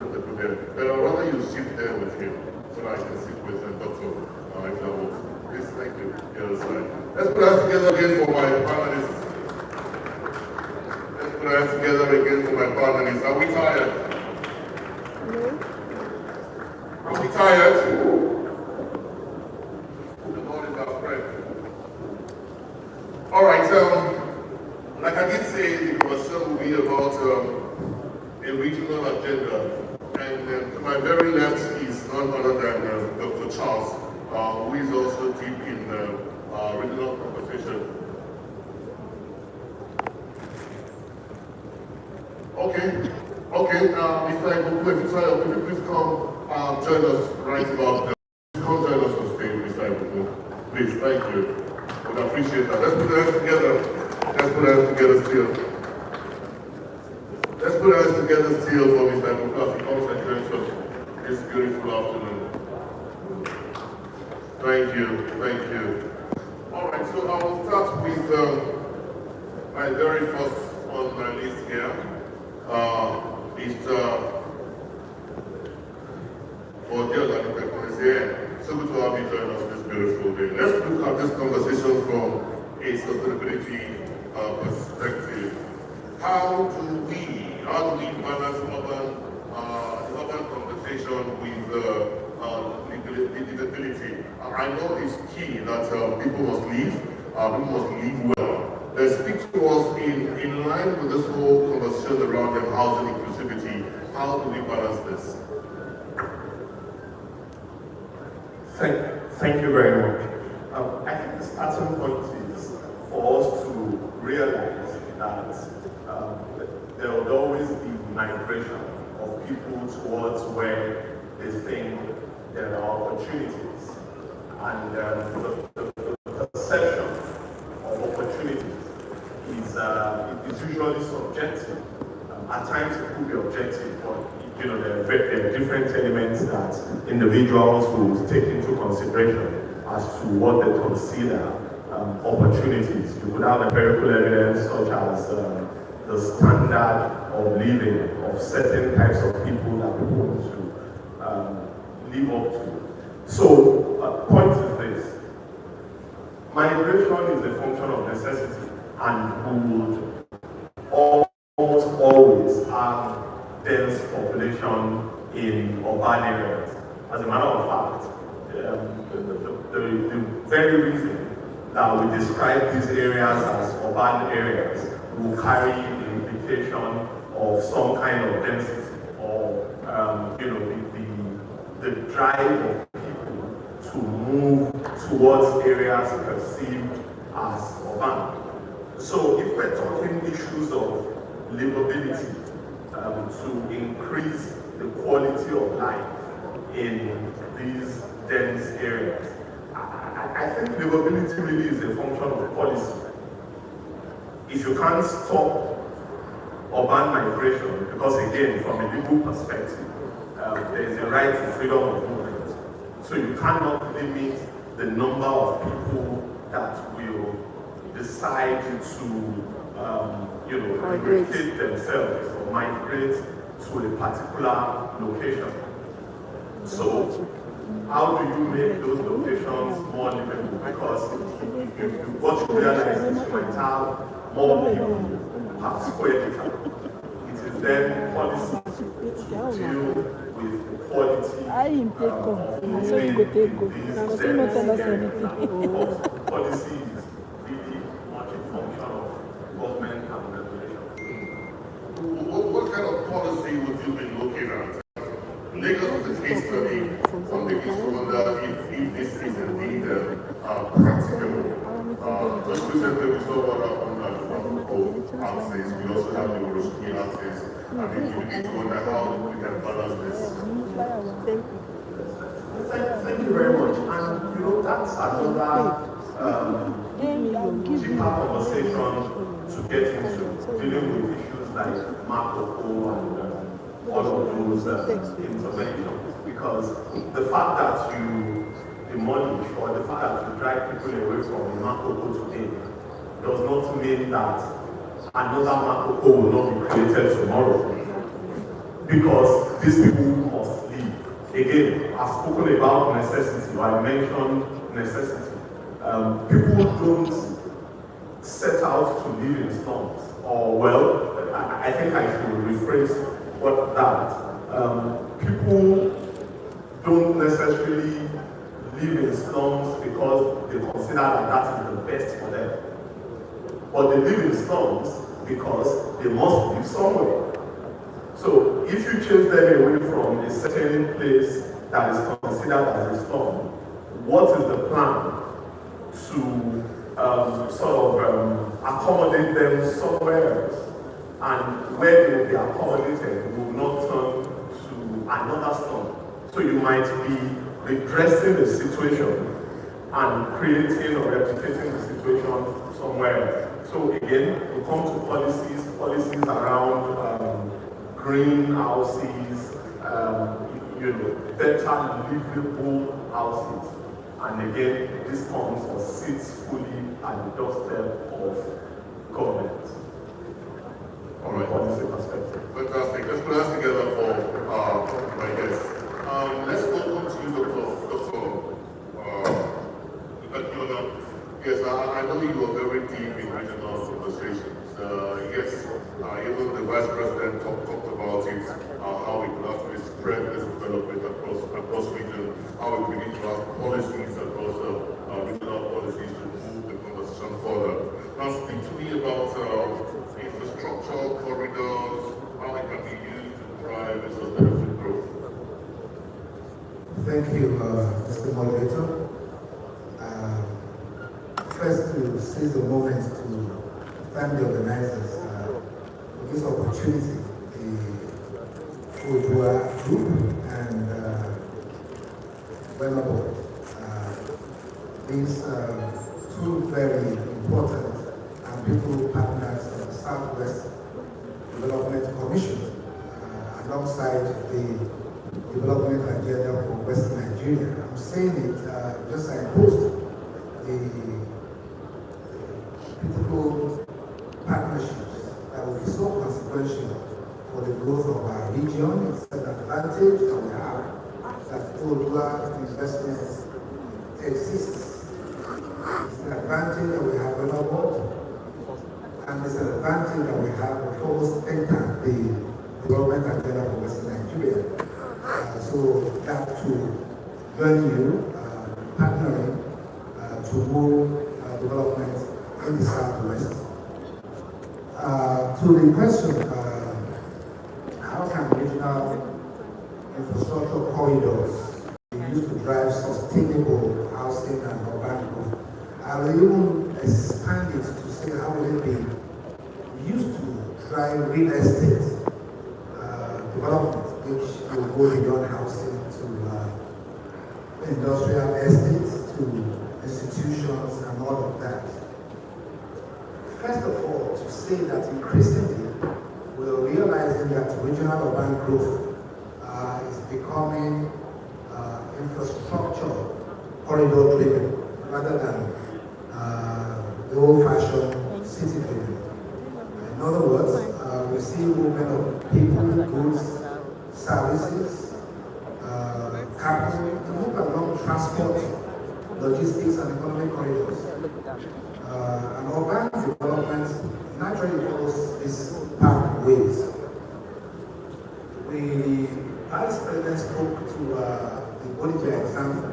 But I'd rather you sit there with him so that I can sit with Dr. Please, thank you. The other side. Let's put our hands together again for my panelists. Let's put our hands together again for my panelists. Are we tired? Are we tired? The Lord is our friend. All right, like I did say, the conversation will be about a regional agenda. And to my very left is none other than Dr. Charles, who is also deep in regional conversation. Okay, Mr. Ibuku, could you please come join us right about now? Come join us on stage, Mr. Ibuku. Please, thank you. Would appreciate that. Let's put our hands together. Let's put our hands together still. Let's put our hands together still for Mr. Ibuku as he comes and joins us this beautiful afternoon. Thank you, thank you. All right, so I will start with my very first on my list here. Mr. Wole Oladipepo is here. So good to have you join us this beautiful day. Let's look at this conversation from a sustainability perspective. How do we balance urban conversation with livability? I know it's key that people must live well. Speak to us in line with this whole conversation around housing inclusivity. How do we balance this? Thank you very much. I think the starting point is for us to realize that there will always be migration of people towards where they think there are opportunities. And the perception of opportunities is usually subjective. At times it could be objective, but there are different elements that individuals will take into consideration as to what they consider opportunities. You could have empirical evidence such as the standard of living of certain types of people that we want to live up to. So, point is this. Migration is a function of necessity, and we would almost always have dense population in urban areas. As a matter of fact, the very reason that we describe these areas as urban areas will carry the implication of some kind of density or the drive of people to move towards areas perceived as urban. So if we're talking issues of livability, to increase the quality of life in these dense areas, I think livability really is a function of policy. If you can't stop urban migration, because again, from a legal perspective, there is a right to freedom of movement. So you cannot limit the number of people that will decide to relocate themselves or migrate to a particular location. So how do you make those locations more livable? Because what you realize is you might have more people per square meter. It is then policy to deal with the quality of living in these policy is really much a function of government and regulation. What kind of policy would you be looking at? Lagos is a case study. One begins to wonder if this is indeed practicable. Just recently we saw what happened at the axis. We also have the Orosuki axis. I mean, you begin to wonder how we can balance this. Thank you very much. And that's another deeper conversation to get into, dealing with issues like Marco and all of those interventions. Because the fact that you demolish or the fact that you drive people away from Marco today does not mean that another Marco will not be created tomorrow. Because these people must leave. Again, I've spoken about necessity, or I mentioned necessity. People don't set out to live in slums, or well, I think I should rephrase that. People don't necessarily live in slums because they consider that is the best for them. But they live in slums because they must live somewhere. So if you chase them away from a certain place that is considered as a slum, what is the plan to accommodate them somewhere else? And where they will be accommodated will not turn to another slum. So you might be redressing the situation and creating or replicating the situation somewhere else. So again, we come to policies around greenhouses, better livable houses. And again, this comes or sits fully at the doorstep of government. All right. Policy perspective. Fantastic. Let's put us together for my guests. Let's welcome to you, Dr. Yes, I know you are very deep in regional conversations. Yes, even the Vice President talked about it, how we could actually spread this development across region, how we begin to have policies across regional policies to move the conversation further. Now speak to me about infrastructural corridors, how it can be used to drive a sustainable growth. Thank you, Mr. Moderator. First, to seize the moment to thank the organizers for this opportunity, the Odua Group and WemaBod. These two very important and people partners of the Southwest Development Commission, alongside the development agenda for West Nigeria. I'm saying it just like post the critical partnerships that will be so consequential for the growth of our region. It's an advantage that we have that Odua investments exists. It's an advantage that we have WemaBod, and it's an advantage that we have the focus enter the development agenda Nigeria. So that to join you, partnering to move development in the Southwest. To the question, how can regional infrastructure corridors be used to drive sustainable housing and urban growth? I will even expand it to say how will it be used to drive real estate development, which will go beyond housing to industrial estates, to institutions and all of that. First of all, to say that increasingly we're realizing that regional urban growth is becoming infrastructure corridor driven rather than the old-fashioned city driven. In other words, we see movement of people, goods, services, capital, move along transport, logistics and economic corridors. And urban development naturally follows these pathways. The Vice President spoke to the Bolivia example.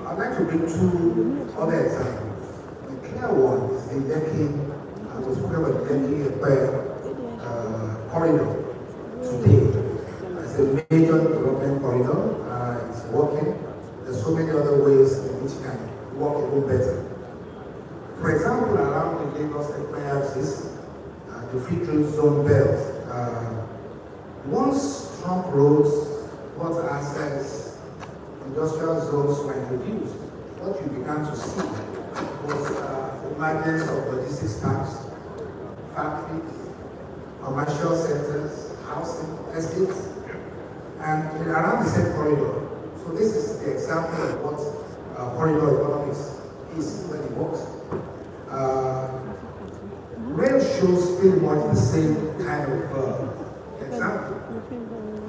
I'd like to bring two other examples. The clear one is the Lekki, we spoke about the Lekki corridor today. It's a major development corridor. It's working. There's so many other ways in which it can work even better. For example, around the Lagos axis, the free trade zone belt, once trunk roads, water access, industrial zones were introduced, what you began to see was the emergence of logistics parks, factories, commercial centers, housing estates, and around the same corridor. So this is the example of what corridor economics is when it works. Rail shows pretty much the same kind of example.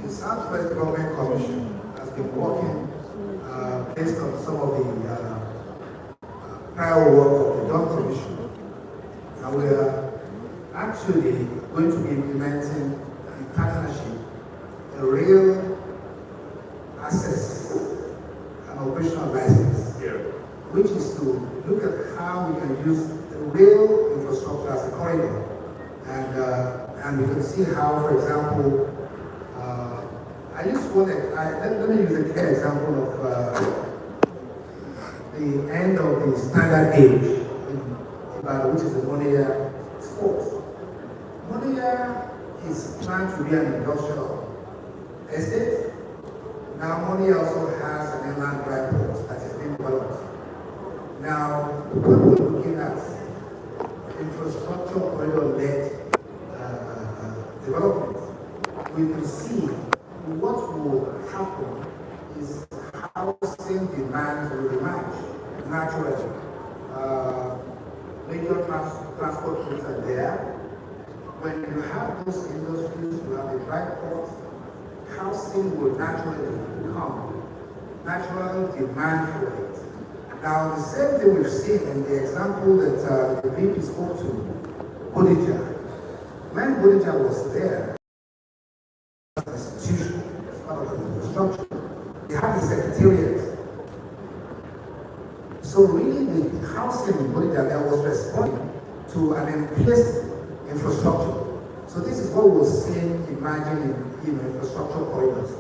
The Southwest Development Commission has been working based on some of the prior work of the Dawn Commission. And we are actually going to be implementing in partnership a rail access and operational license, which is to look at how we can use the rail infrastructure as a corridor. And we can see how, for example, let me use a clear example of the end of the standard gauge, which is the Monia Sport. Monia is planned to be an industrial estate. Now, Monia also has an inland dry port that is being developed. Now, when we're looking at infrastructure corridor-led development, we can see what will happen is housing demand will emerge naturally. Major transport routes are there. When you have those industries, you have the right port, housing will naturally come. Natural demand for it. Now, the same thing we've seen in the example that the VP spoke to, Bodija. When Bodija was there, as an institution, as part of the infrastructure, they had the secretariat. So really, the housing in Bodija there was responding to an in-place infrastructure. So this is what we're seeing emerging in infrastructure corridors.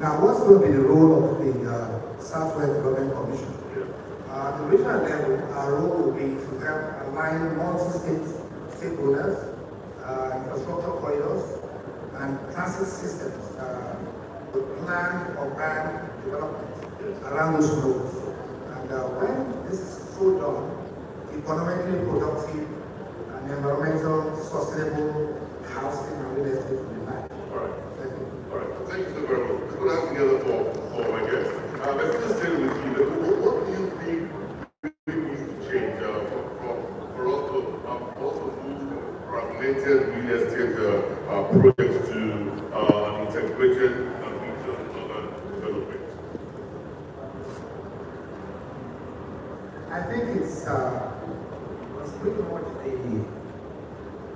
Now, what's going to be the role of the Southwest Development Commission? The regional level, our role will be to help align multi-state stakeholders, infrastructure corridors, and transit systems to plan urban development around those roads. And when this is so done, economically productive and environmental sustainable housing and real estate will be managed. All right. Thank you. All right. Thank you so very much. Let's put that together for my guests. Let's just stay with you. What do you think really needs to change for us to also move fragmented real estate projects to an integrated regional development? I think it's pretty much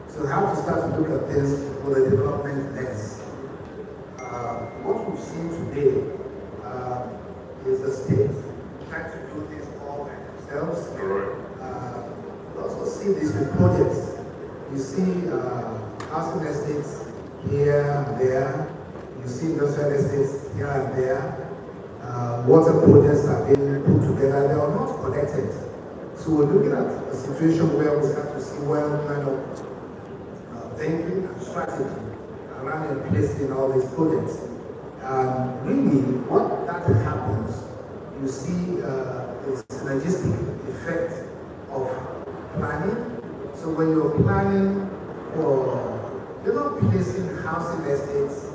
so how to start to look at this for the development lens. what we've seen today is the state trying to do this all by themselves. We also see this with projects. You see housing estates here and there. You see industrial estates here and there. Water projects are being put together. They are not connected. So we're looking at a situation where we start to see well kind of thinking and strategy around and placing all these projects. Really, what that happens, you see a synergistic effect of planning. So when you're planning you're not placing housing estates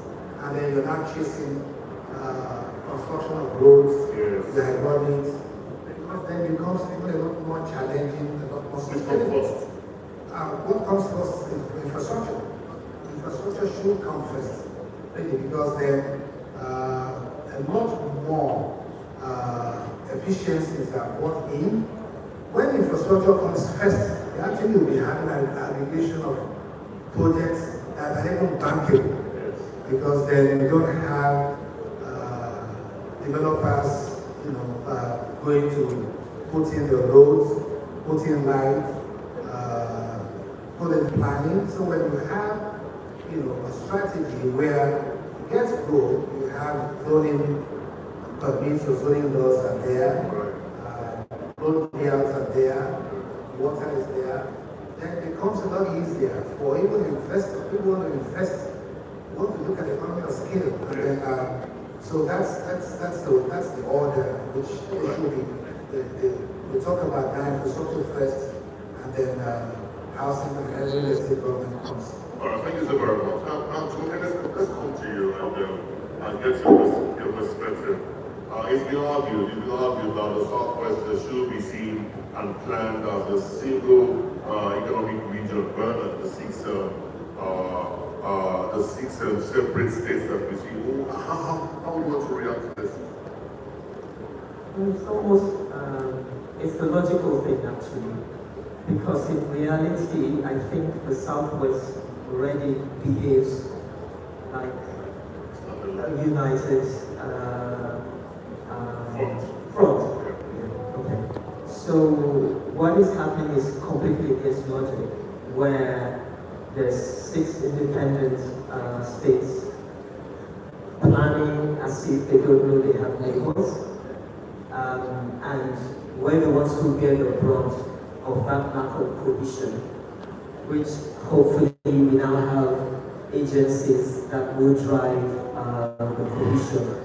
and then you're not chasing construction of roads, the hydraulics, because then it becomes even a lot more challenging, a lot more sustainable. What comes first is infrastructure. Infrastructure should come first, really, because then a lot more efficiencies are brought in. When infrastructure comes first, you actually will be having an aggregation of projects that are even bankable, because then you don't have developers, going to put in the roads, put in light, put in planning. So when you have, a strategy where you get to go, you have zoning permits or zoning laws are there, road layouts are there, water is there, then it becomes a lot easier for even investors. People want to invest, want to look at the economy of scale, and then so that's the order which should be. We talk about that infrastructure first, and then housing and real estate development comes. All right, thank you so very much. Now, let's come to you and get your perspective. It's been argued that the Southwest should be seen and planned as a single economic region, rather than the six separate states that we see. How do you want to react to this? It's almost, it's a logical thing actually, because in reality, I think the Southwest already behaves like a united front. Okay. So what is happening is completely against logic, where there's 6 independent states planning as if they don't know they have neighbors, and we're the ones who bear the brunt of that lack of cohesion, which hopefully we now have agencies that will drive the cohesion.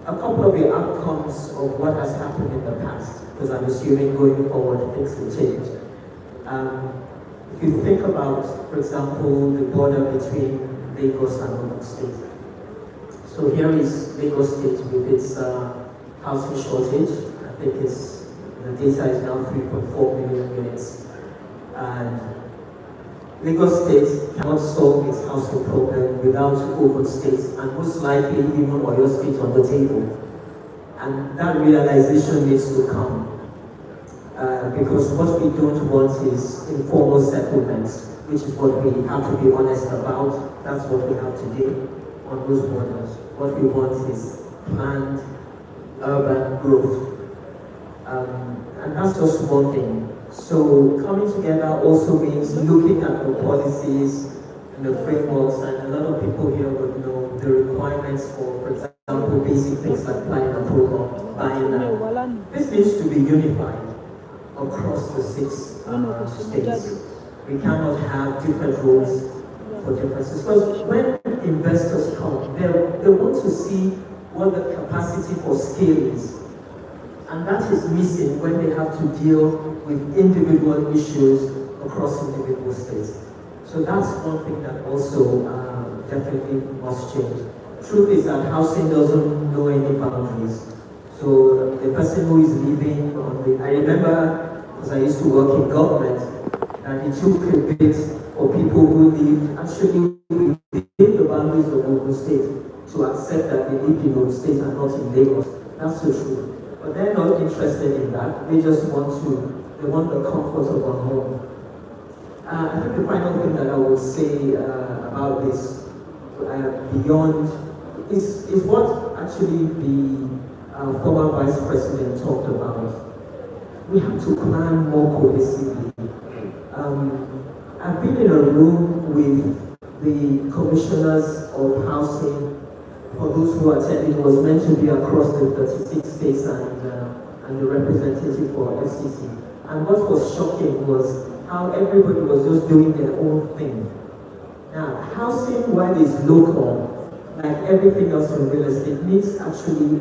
A couple of the outcomes of what has happened in the past, because I'm assuming going forward things will change. If you think about, for example, the border between Lagos and Ogun State. So here is Lagos State with its housing shortage. I think the data is now 3.4 million units. And Lagos State cannot solve its housing problem without Ogun State, and most likely even Oyo State on the table. And that realization needs to come. Because what we don't want is informal settlements, which is what we have to be honest about. That's what we have today on those borders. What we want is planned urban growth. And that's just one thing. So coming together also means looking at the policies and the frameworks, and a lot of people here would know the requirements for example, basic things like planning approval, buying land. This needs to be unified across the 6 states. We cannot have different rules for differences. Because when investors come, they want to see what the capacity for scale is. And that is missing when they have to deal with individual issues across individual states. So that's one thing that also definitely must change. Truth is that housing doesn't know any boundaries. So the person who is living on I remember, because I used to work in government, that it took a bit for people who lived actually within the boundaries of Ogun State to accept that they lived in Ogun State and not in Lagos. That's the truth. But they're not interested in that. They just want the comfort of a home. I think the final thing that I will say about this, beyond is what actually the former Vice President talked about. We have to plan more cohesively. I've been in a room with the commissioners of housing. For those who attended, it was meant to be across the 36 states and the representative for FCC. And what was shocking was how everybody was just doing their own thing. Now, housing, while it's local, like everything else in real estate, needs actually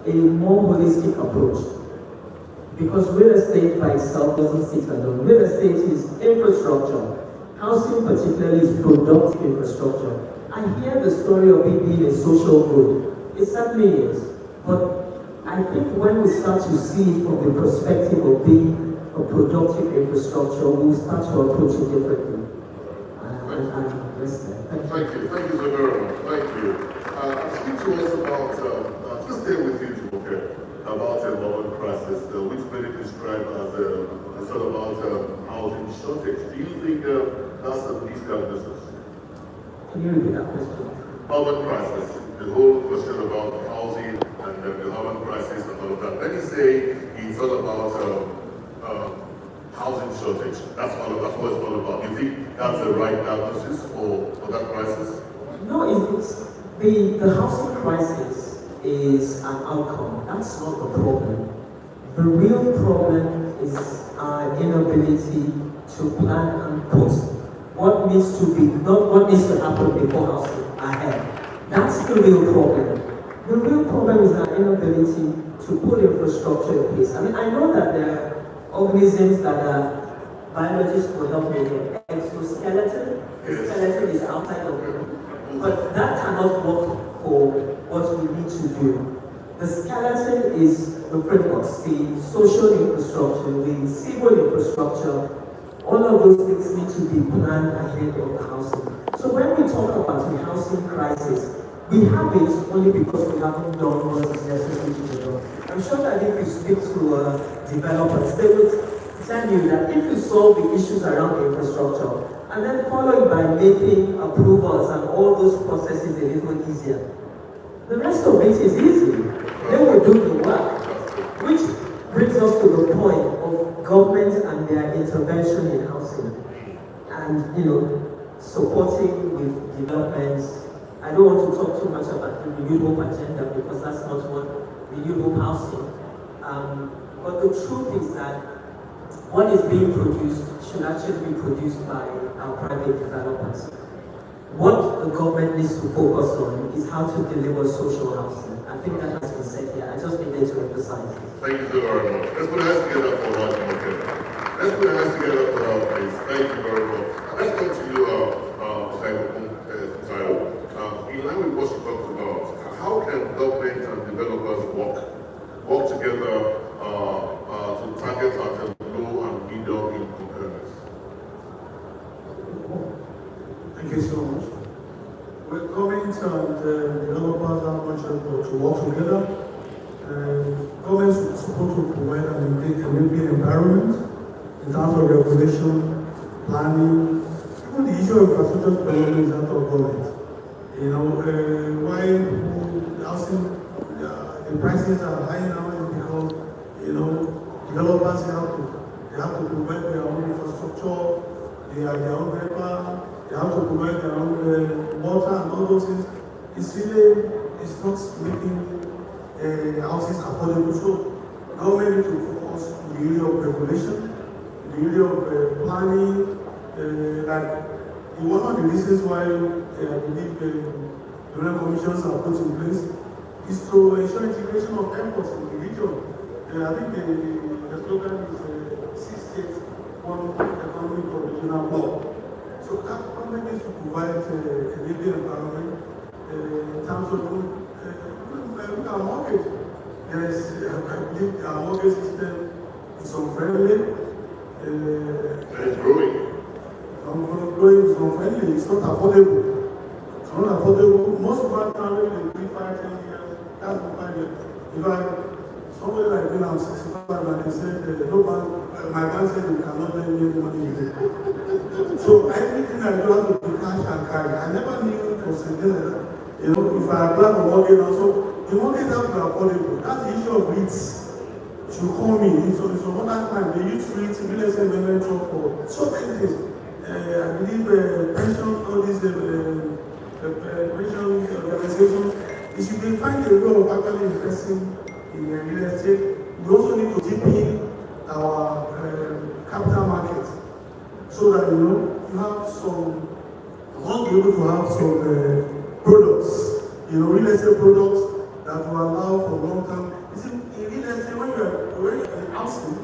a more holistic approach. Because real estate by itself doesn't sit alone. Real estate is infrastructure. Housing particularly is productive infrastructure. I hear the story of it being a social good. It certainly is. But I think when we start to see it from the perspective of being a productive infrastructure, we'll start to approach it differently. Thank you so very much. Thank you. Speak to us about, just stay with you, okay, about a moment crisis, which many describe as it's all about housing shortage. Do you think that's a misdiagnosis? Can you repeat that question? Urban crisis, the whole question about housing and the urban crisis and all of that. Let me say it's all about housing shortage. That's what it's all about. You think that's the right diagnosis for that crisis? No, the housing crisis is an outcome. That's not the problem. The real problem is our inability to plan and put what needs to be, not what needs to happen before housing ahead. That's the real problem. The real problem is our inability to put infrastructure in place. I mean, I know that there are organisms that are, biologists will help me here, exoskeleton. The skeleton is outside of it. But that cannot work for what we need to do. The skeleton is the frameworks, the social infrastructure, the civil infrastructure. All of those things need to be planned ahead of the housing. So when we talk about the housing crisis, we have it only because we haven't done what is necessary to do. I'm sure that if you speak to developers, they will tell you that if you solve the issues around the infrastructure, and then follow it by making approvals and all those processes a little easier, the rest of it is easy. They will do the work, which brings us to the point of government and their intervention in housing. And, supporting with developments. I don't want to talk too much about the renewed hope agenda because that's not what renewed hope housing. But the truth is that what is being produced should actually be produced by our private developers. What the government needs to focus on is how to deliver social housing. I think that has been said here. I just needed to emphasize it. Thank you so very much. Let's put our hands together for that, okay? Let's put our hands together for that, please. Thank you very much. Let's come to you, in line with what you talked about, how can government and developers work together to target at low and middle income earners? Thank you so much. With government and developers are much to work together. Government is supposed to provide an enabling environment in terms of regulation, planning, even the issue of infrastructure development is out of government. Why housing, the prices are high now is because, developers have to provide their own infrastructure, they are their own paper, they have to provide their own water and all those things. It's not making houses affordable. So government need to focus on the area of regulation, the area of planning, like one of the reasons why I believe the commissions are put in place is to ensure integration of efforts in the region. I think the slogan is 6 states, 1 economic or regional block. So that government needs to provide a legal environment in terms of our mortgage. I believe our mortgage system is unfriendly. It's growing. It's unfriendly, it's not affordable. It's not affordable. Most of our time, they 5-10 years, that's 5 years. If somebody like me, I'm 65, and they said, no bank, my bank said you cannot lend me any money with it. So everything I do have to be cash and carry. I never knew it was a deal like that. You know, if I apply for mortgage also, the mortgage has to be affordable. That's the issue of REITs. Should call me. So other time they use REITs, real estate investment trust for so many things. I believe pension, all these pension organization, it should be find a way of actually investing in real estate. We also need to deepen our capital market so that you have some, you want to be able to have some products, real estate products that will allow for long term. You see, in real estate, when you're housing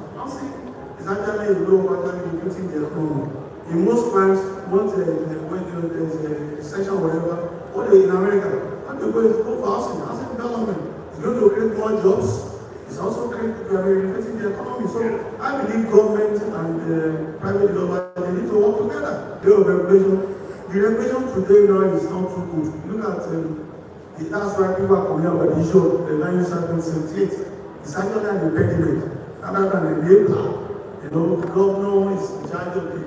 is actually a way of actually increasing the economy. In most times, when there's a recession or whatever, in America, what they go for housing development. It's going to create more jobs. It's also increasing the economy. So I believe government and private developers, they need to work together. The regulation today now is not too good. Look at that's why people are coming out with the issue of the 1978. It's actually an impediment rather than a enabler. The governor is in charge of the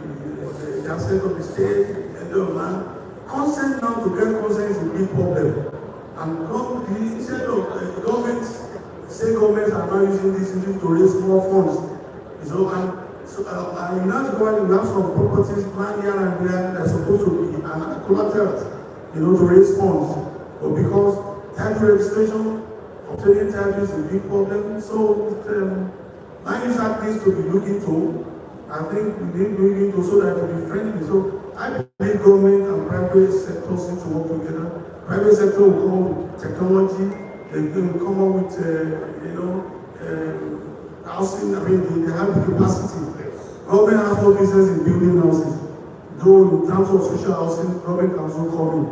asset of the state, and the land. Consent now to get consent is a big problem. And instead of governments, state governments are now using this to raise more funds. And that's why we have some properties planned here and there that are supposed to be collaterals, to raise funds. But because title registration, obtaining title is a big problem, so land use act needs to be looked into. I think we need to look into so that it will be friendly. So I believe government and private sectors need to work together. Private sector will come up with technology, they will come up with housing. They have the capacity. Government has no business in building houses. Though in terms of social housing, government can also come in.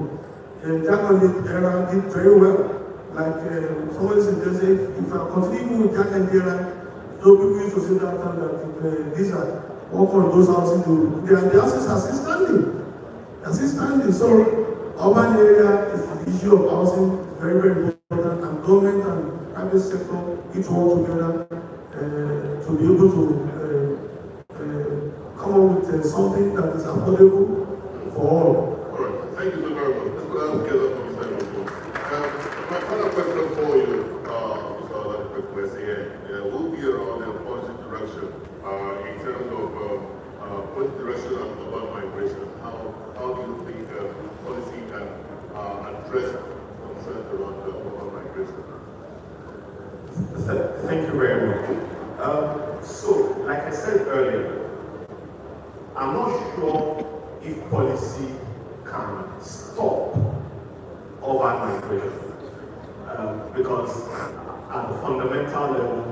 Jack and the era did very well. Like somebody suggested, if I continue with Jack and the era, people used to say that time that these are work on those houses. The houses are still standing. They're still standing. So urban area is the issue of housing very, very important, and government and private sector need to work together to be able to come up with something that is affordable for all. All right, thank you so very much. Let's put that together for Mr. Imoto. My final question for you, Mr. Oladipo, will be around the policy direction in terms of policy direction and urban migration. How do you think policy can address concerns around urban migration? Thank you very much. So, like I said earlier, I'm not sure if policy can stop urban migration because at the fundamental level,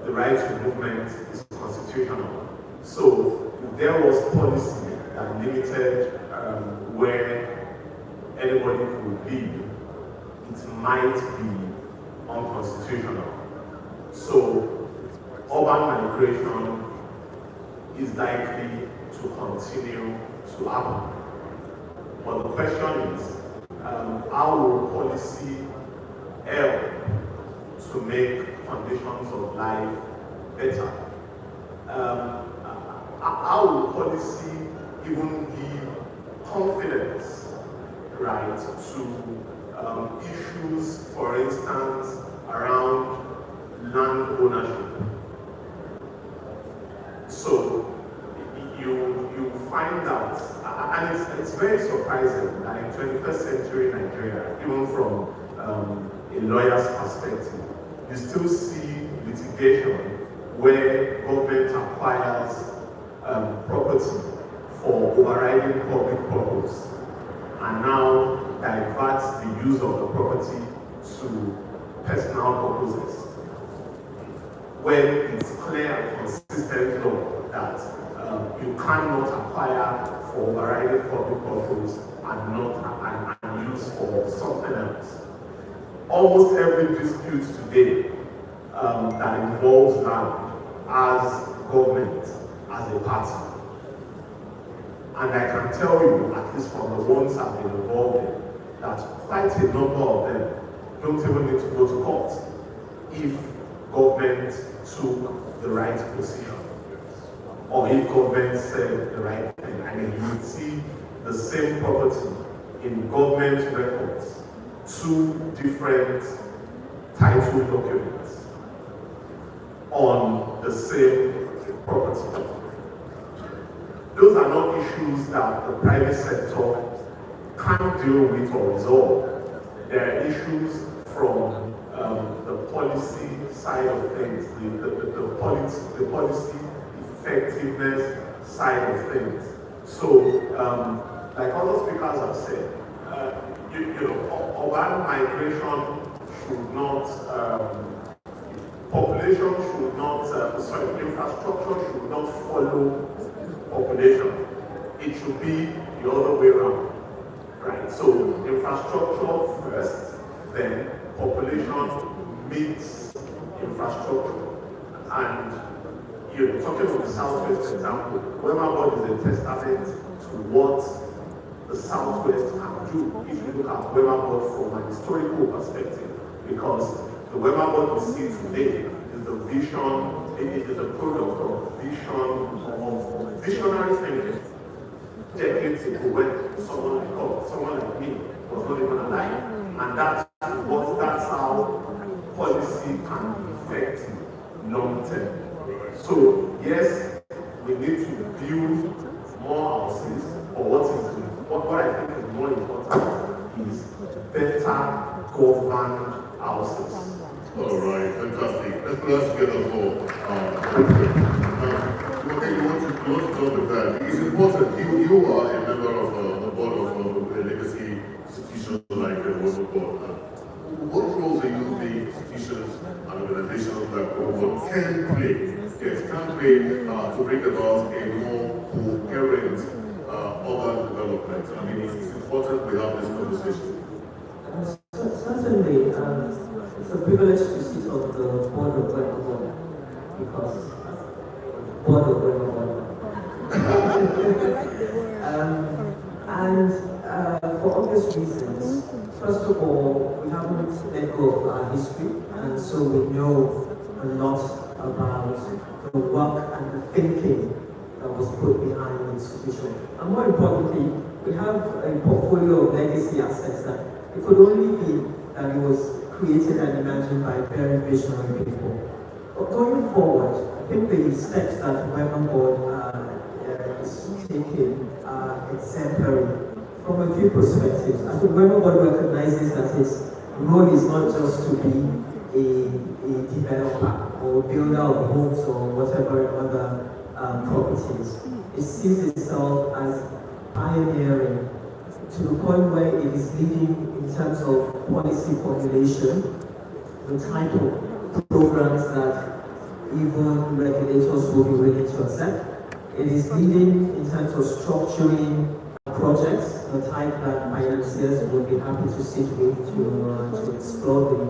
the right to movement is constitutional. So, if there was policy that limited where anybody could live, it might be unconstitutional. So, urban migration is likely to continue to happen. But the question is, how will policy help to make conditions of life better? How will policy even give confidence, right, to issues, for instance, around land ownership? So you find that, and it's very surprising that in 21st century Nigeria, even from a lawyer's perspective, you still see litigation where government acquires property for overriding public purpose and now diverts the use of the property to personal purposes, when it's clear and consistent law that you cannot acquire for overriding public purpose and use for something else. Almost every dispute today that involves land has government as a party. And I can tell you, at least from the ones I've been involved in, that quite a number of them don't even need to go to court if government took the right position, or if government said the right thing. I mean, you would see the same property in government records 2 different title documents on the same property. Those are not issues that the private sector can't deal with or resolve. There are issues from the policy side of things, the policy effectiveness side of things. So, like other speakers have said, urban migration should not, population should not, infrastructure should not follow population. It should be the other way around, right? So infrastructure first, then population meets infrastructure. And talking of the Southwest example, WemaBod is a testament to what the Southwest can do if you look at WemaBod from an historical perspective, because the WemaBod we see today is the vision, it is a product of visionary thinking. Decades ago, when someone like me was not even alive, and that's how policy can affect long term. So yes, we need to build more houses, or what I think is more important is better governed houses. All right, fantastic. Let's get a more. Okay, you want to talk with that. It's important. You are a member of the board of a legacy institution like WemaBod. What roles do you think institutions and organizations like WemaBod can play? Yes, can play to bring about a more coherent urban development? I mean, it's important we have this conversation. Certainly, it's a privilege to sit on the board of WemaBod because board of WemaBod. And for obvious reasons, first of all, we haven't let go of our history, and so we know a lot about the work and the thinking that was put behind the institution. And more importantly, we have a portfolio of legacy assets that it could only be that it was created and imagined by very visionary people. But going forward, I think the steps that WemaBod is taking are exemplary from a few perspectives. I think WemaBod recognizes that its role is not just to be a developer or builder of homes or whatever other properties. It sees itself as pioneering to the point where it is leading in terms of policy formulation, the type of programs that even regulators will be willing to accept. It is leading in terms of structuring projects, the type that financiers will be happy to sit with to explore the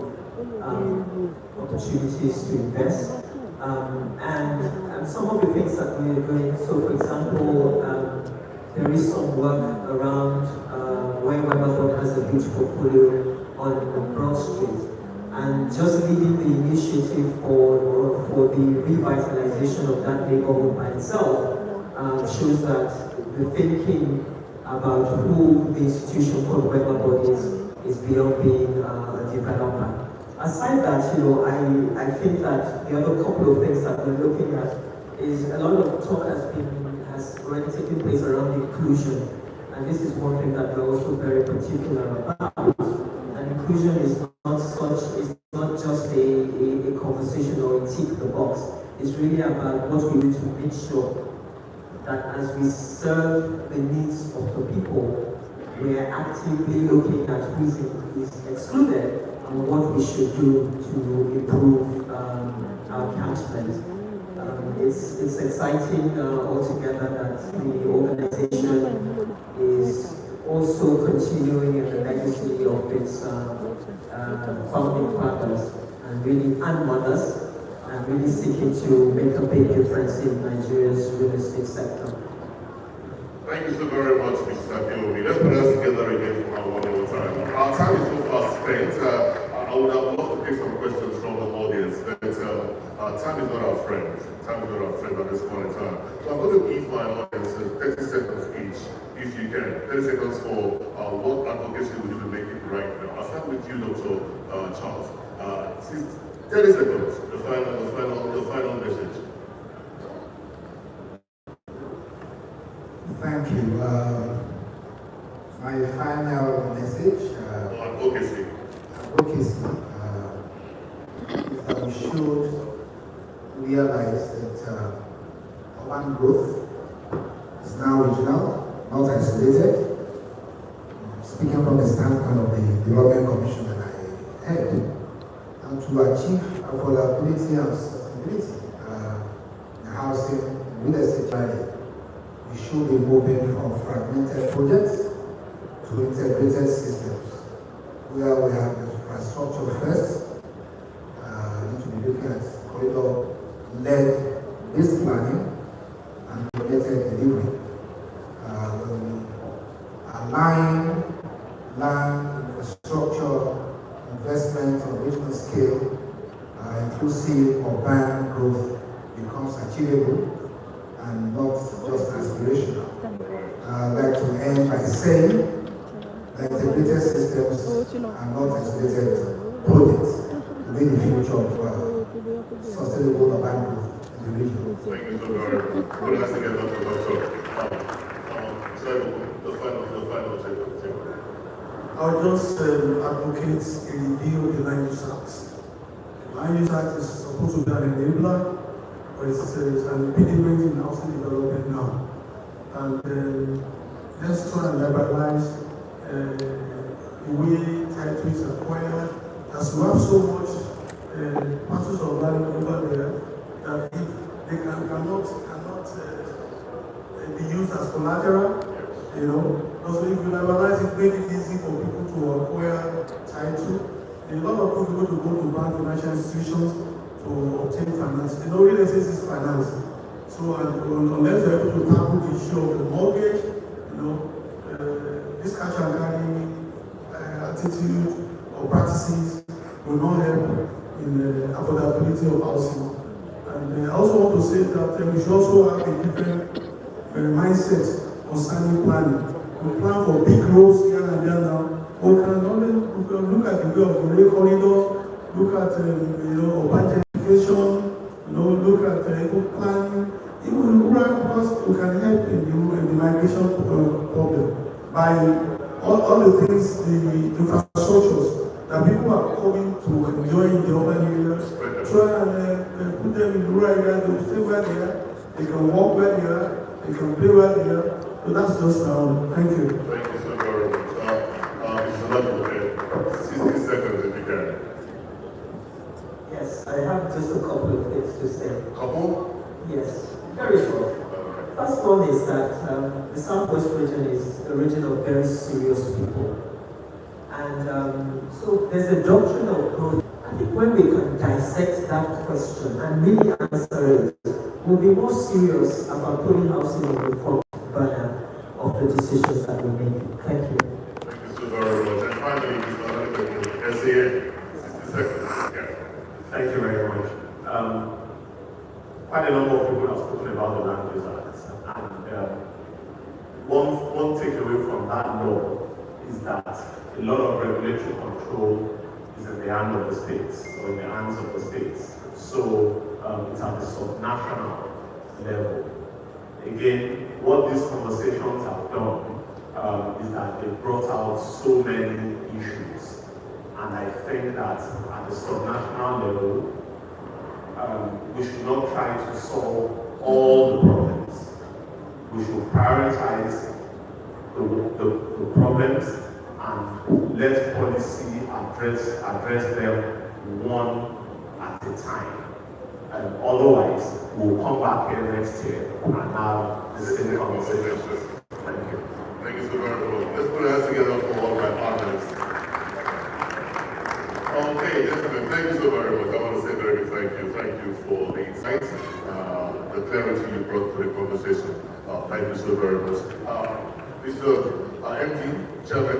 opportunities to invest. And some of the things that we are doing, so for example, there is some work around where WemaBod has a huge portfolio on Broad Street. And just leading the initiative for the revitalization of that neighborhood by itself shows that the thinking about who the institution called WemaBod is beyond being a developer. Aside that, I think that the other couple of things that we're looking at is a lot of talk has already taken place around inclusion, and this is one thing that we're also very particular about. And inclusion is not just a conversation or a tick the box. It's really about what we need to make sure that as we serve the needs of the people, we are actively looking at who is excluded and what we should do to improve our catchment. It's exciting altogether that the organization is also continuing in the legacy of its founding fathers and mothers, and really seeking to make a big difference in Nigeria's real estate sector. Thank you so very much, Mr. Adeomi. Let's put us together again for one more time. Our time is so fast spent. I would have loved to take some questions from the audience, but time is not our friend. Time is not our friend at this point in time. So I'm going to give my audience 30 seconds each each, if you can. 30 seconds for what advocacy will you be making right now. I'll start with you, Dr. Charles. 30 seconds, the final message. Thank you. My final message. Advocacy. Advocacy. Is that we should realize that urban growth is now regional, not isolated. Speaking from the standpoint of the Development Commission that I head, and to achieve affordability and sustainability in housing, real estate planning, we should be moving from fragmented projects to integrated systems, where we have infrastructure first. Need to be looking at corridor-led based planning and coordinated delivery. Align land, infrastructure, investment on regional scale, inclusive urban growth becomes achievable and not just aspirational. I'd like to end by saying that integrated systems are not isolated projects to be the future of sustainable urban growth in the region. Thank you so very much. What has to get up to the final take. I would just advocate a review of the Land Use Act. The Land Use Act is supposed to be an enabler, but it's an impediment in housing development now. And let's try and liberalize the way title is acquired, as we have so much parcels of land over there that if they cannot be used as collateral, you know. Also, if you liberalize it, make it easy for people to acquire title. A lot of people go to bank financial institutions to obtain finance. They don't really say this is finance. So unless they're able to tackle the issue of the mortgage, you know, this cash and carry attitude or practices will not help in the affordability of housing. And I also want to say that we should also have a different mindset concerning planning. We plan for big roads here and there now. We can look at the way of the rail corridor, look at urban gentrification, look at planning, even rural, because we can help in the migration problem by all the things, the infrastructures that people are coming to enjoy in the urban areas. Try and put them in the rural areas. They will stay where they are. They can walk where they are. They can play where they are. So that's just thank you. Thank you so very much. It's a lot of 60 seconds if you can. Yes, I have just a couple of things to say. Couple? Yes, very short. First one is that the Southwest region is a region of very serious people. And so there's a doctrine of growth. I think when we can dissect that question and really answer it, we'll be more serious about putting housing on the front burner of the decisions that we make. Thank you. Thank you so very much. And finally, Mr. SAN, 60 seconds. Yeah. Thank you very much. Quite a number of people have spoken about the Land Use Act, and one takeaway from that law is that a lot of regulatory control is in the hands of the states, or in the hands of the states. So it's at the subnational level. Again, what these conversations have done is that they brought out so many issues. And I think that at the subnational level, we should not try to solve all the problems. We should prioritize the problems and let policy address them one at a time. Otherwise, we'll come back here next year and have the same conversation. Thank you. Thank you so very much. Let's put our hands together for all my partners. Okay, gentlemen, thank you so very much. I want to say very big thank you. Thank you for the insights, the clarity you brought to the conversation. Thank you so very much. Mr. MD, Chairman,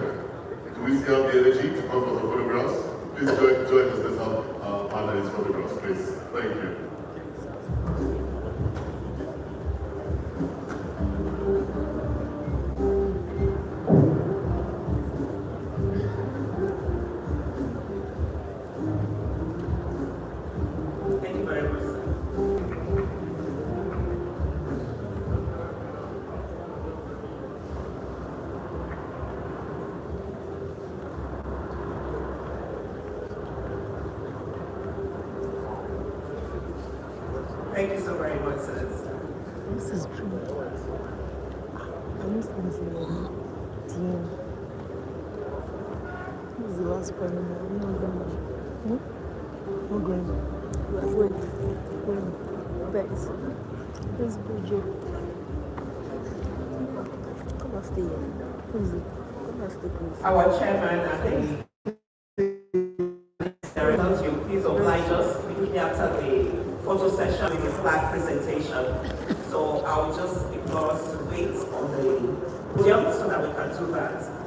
do we still have the energy to come for the photographs? Please join us. Let's have panelists photographs, please. Thank you. very much, sir. This is true. I'm listening to you. Team. This is the last part of the we're going. Wait. Bex. This is Joe. Come and stay here. Who is it? Come and stay, please. Our chairman, I think, you please oblige us immediately after the photo session with the flag presentation. So I'll just implore us to wait on the podium so that we can do that.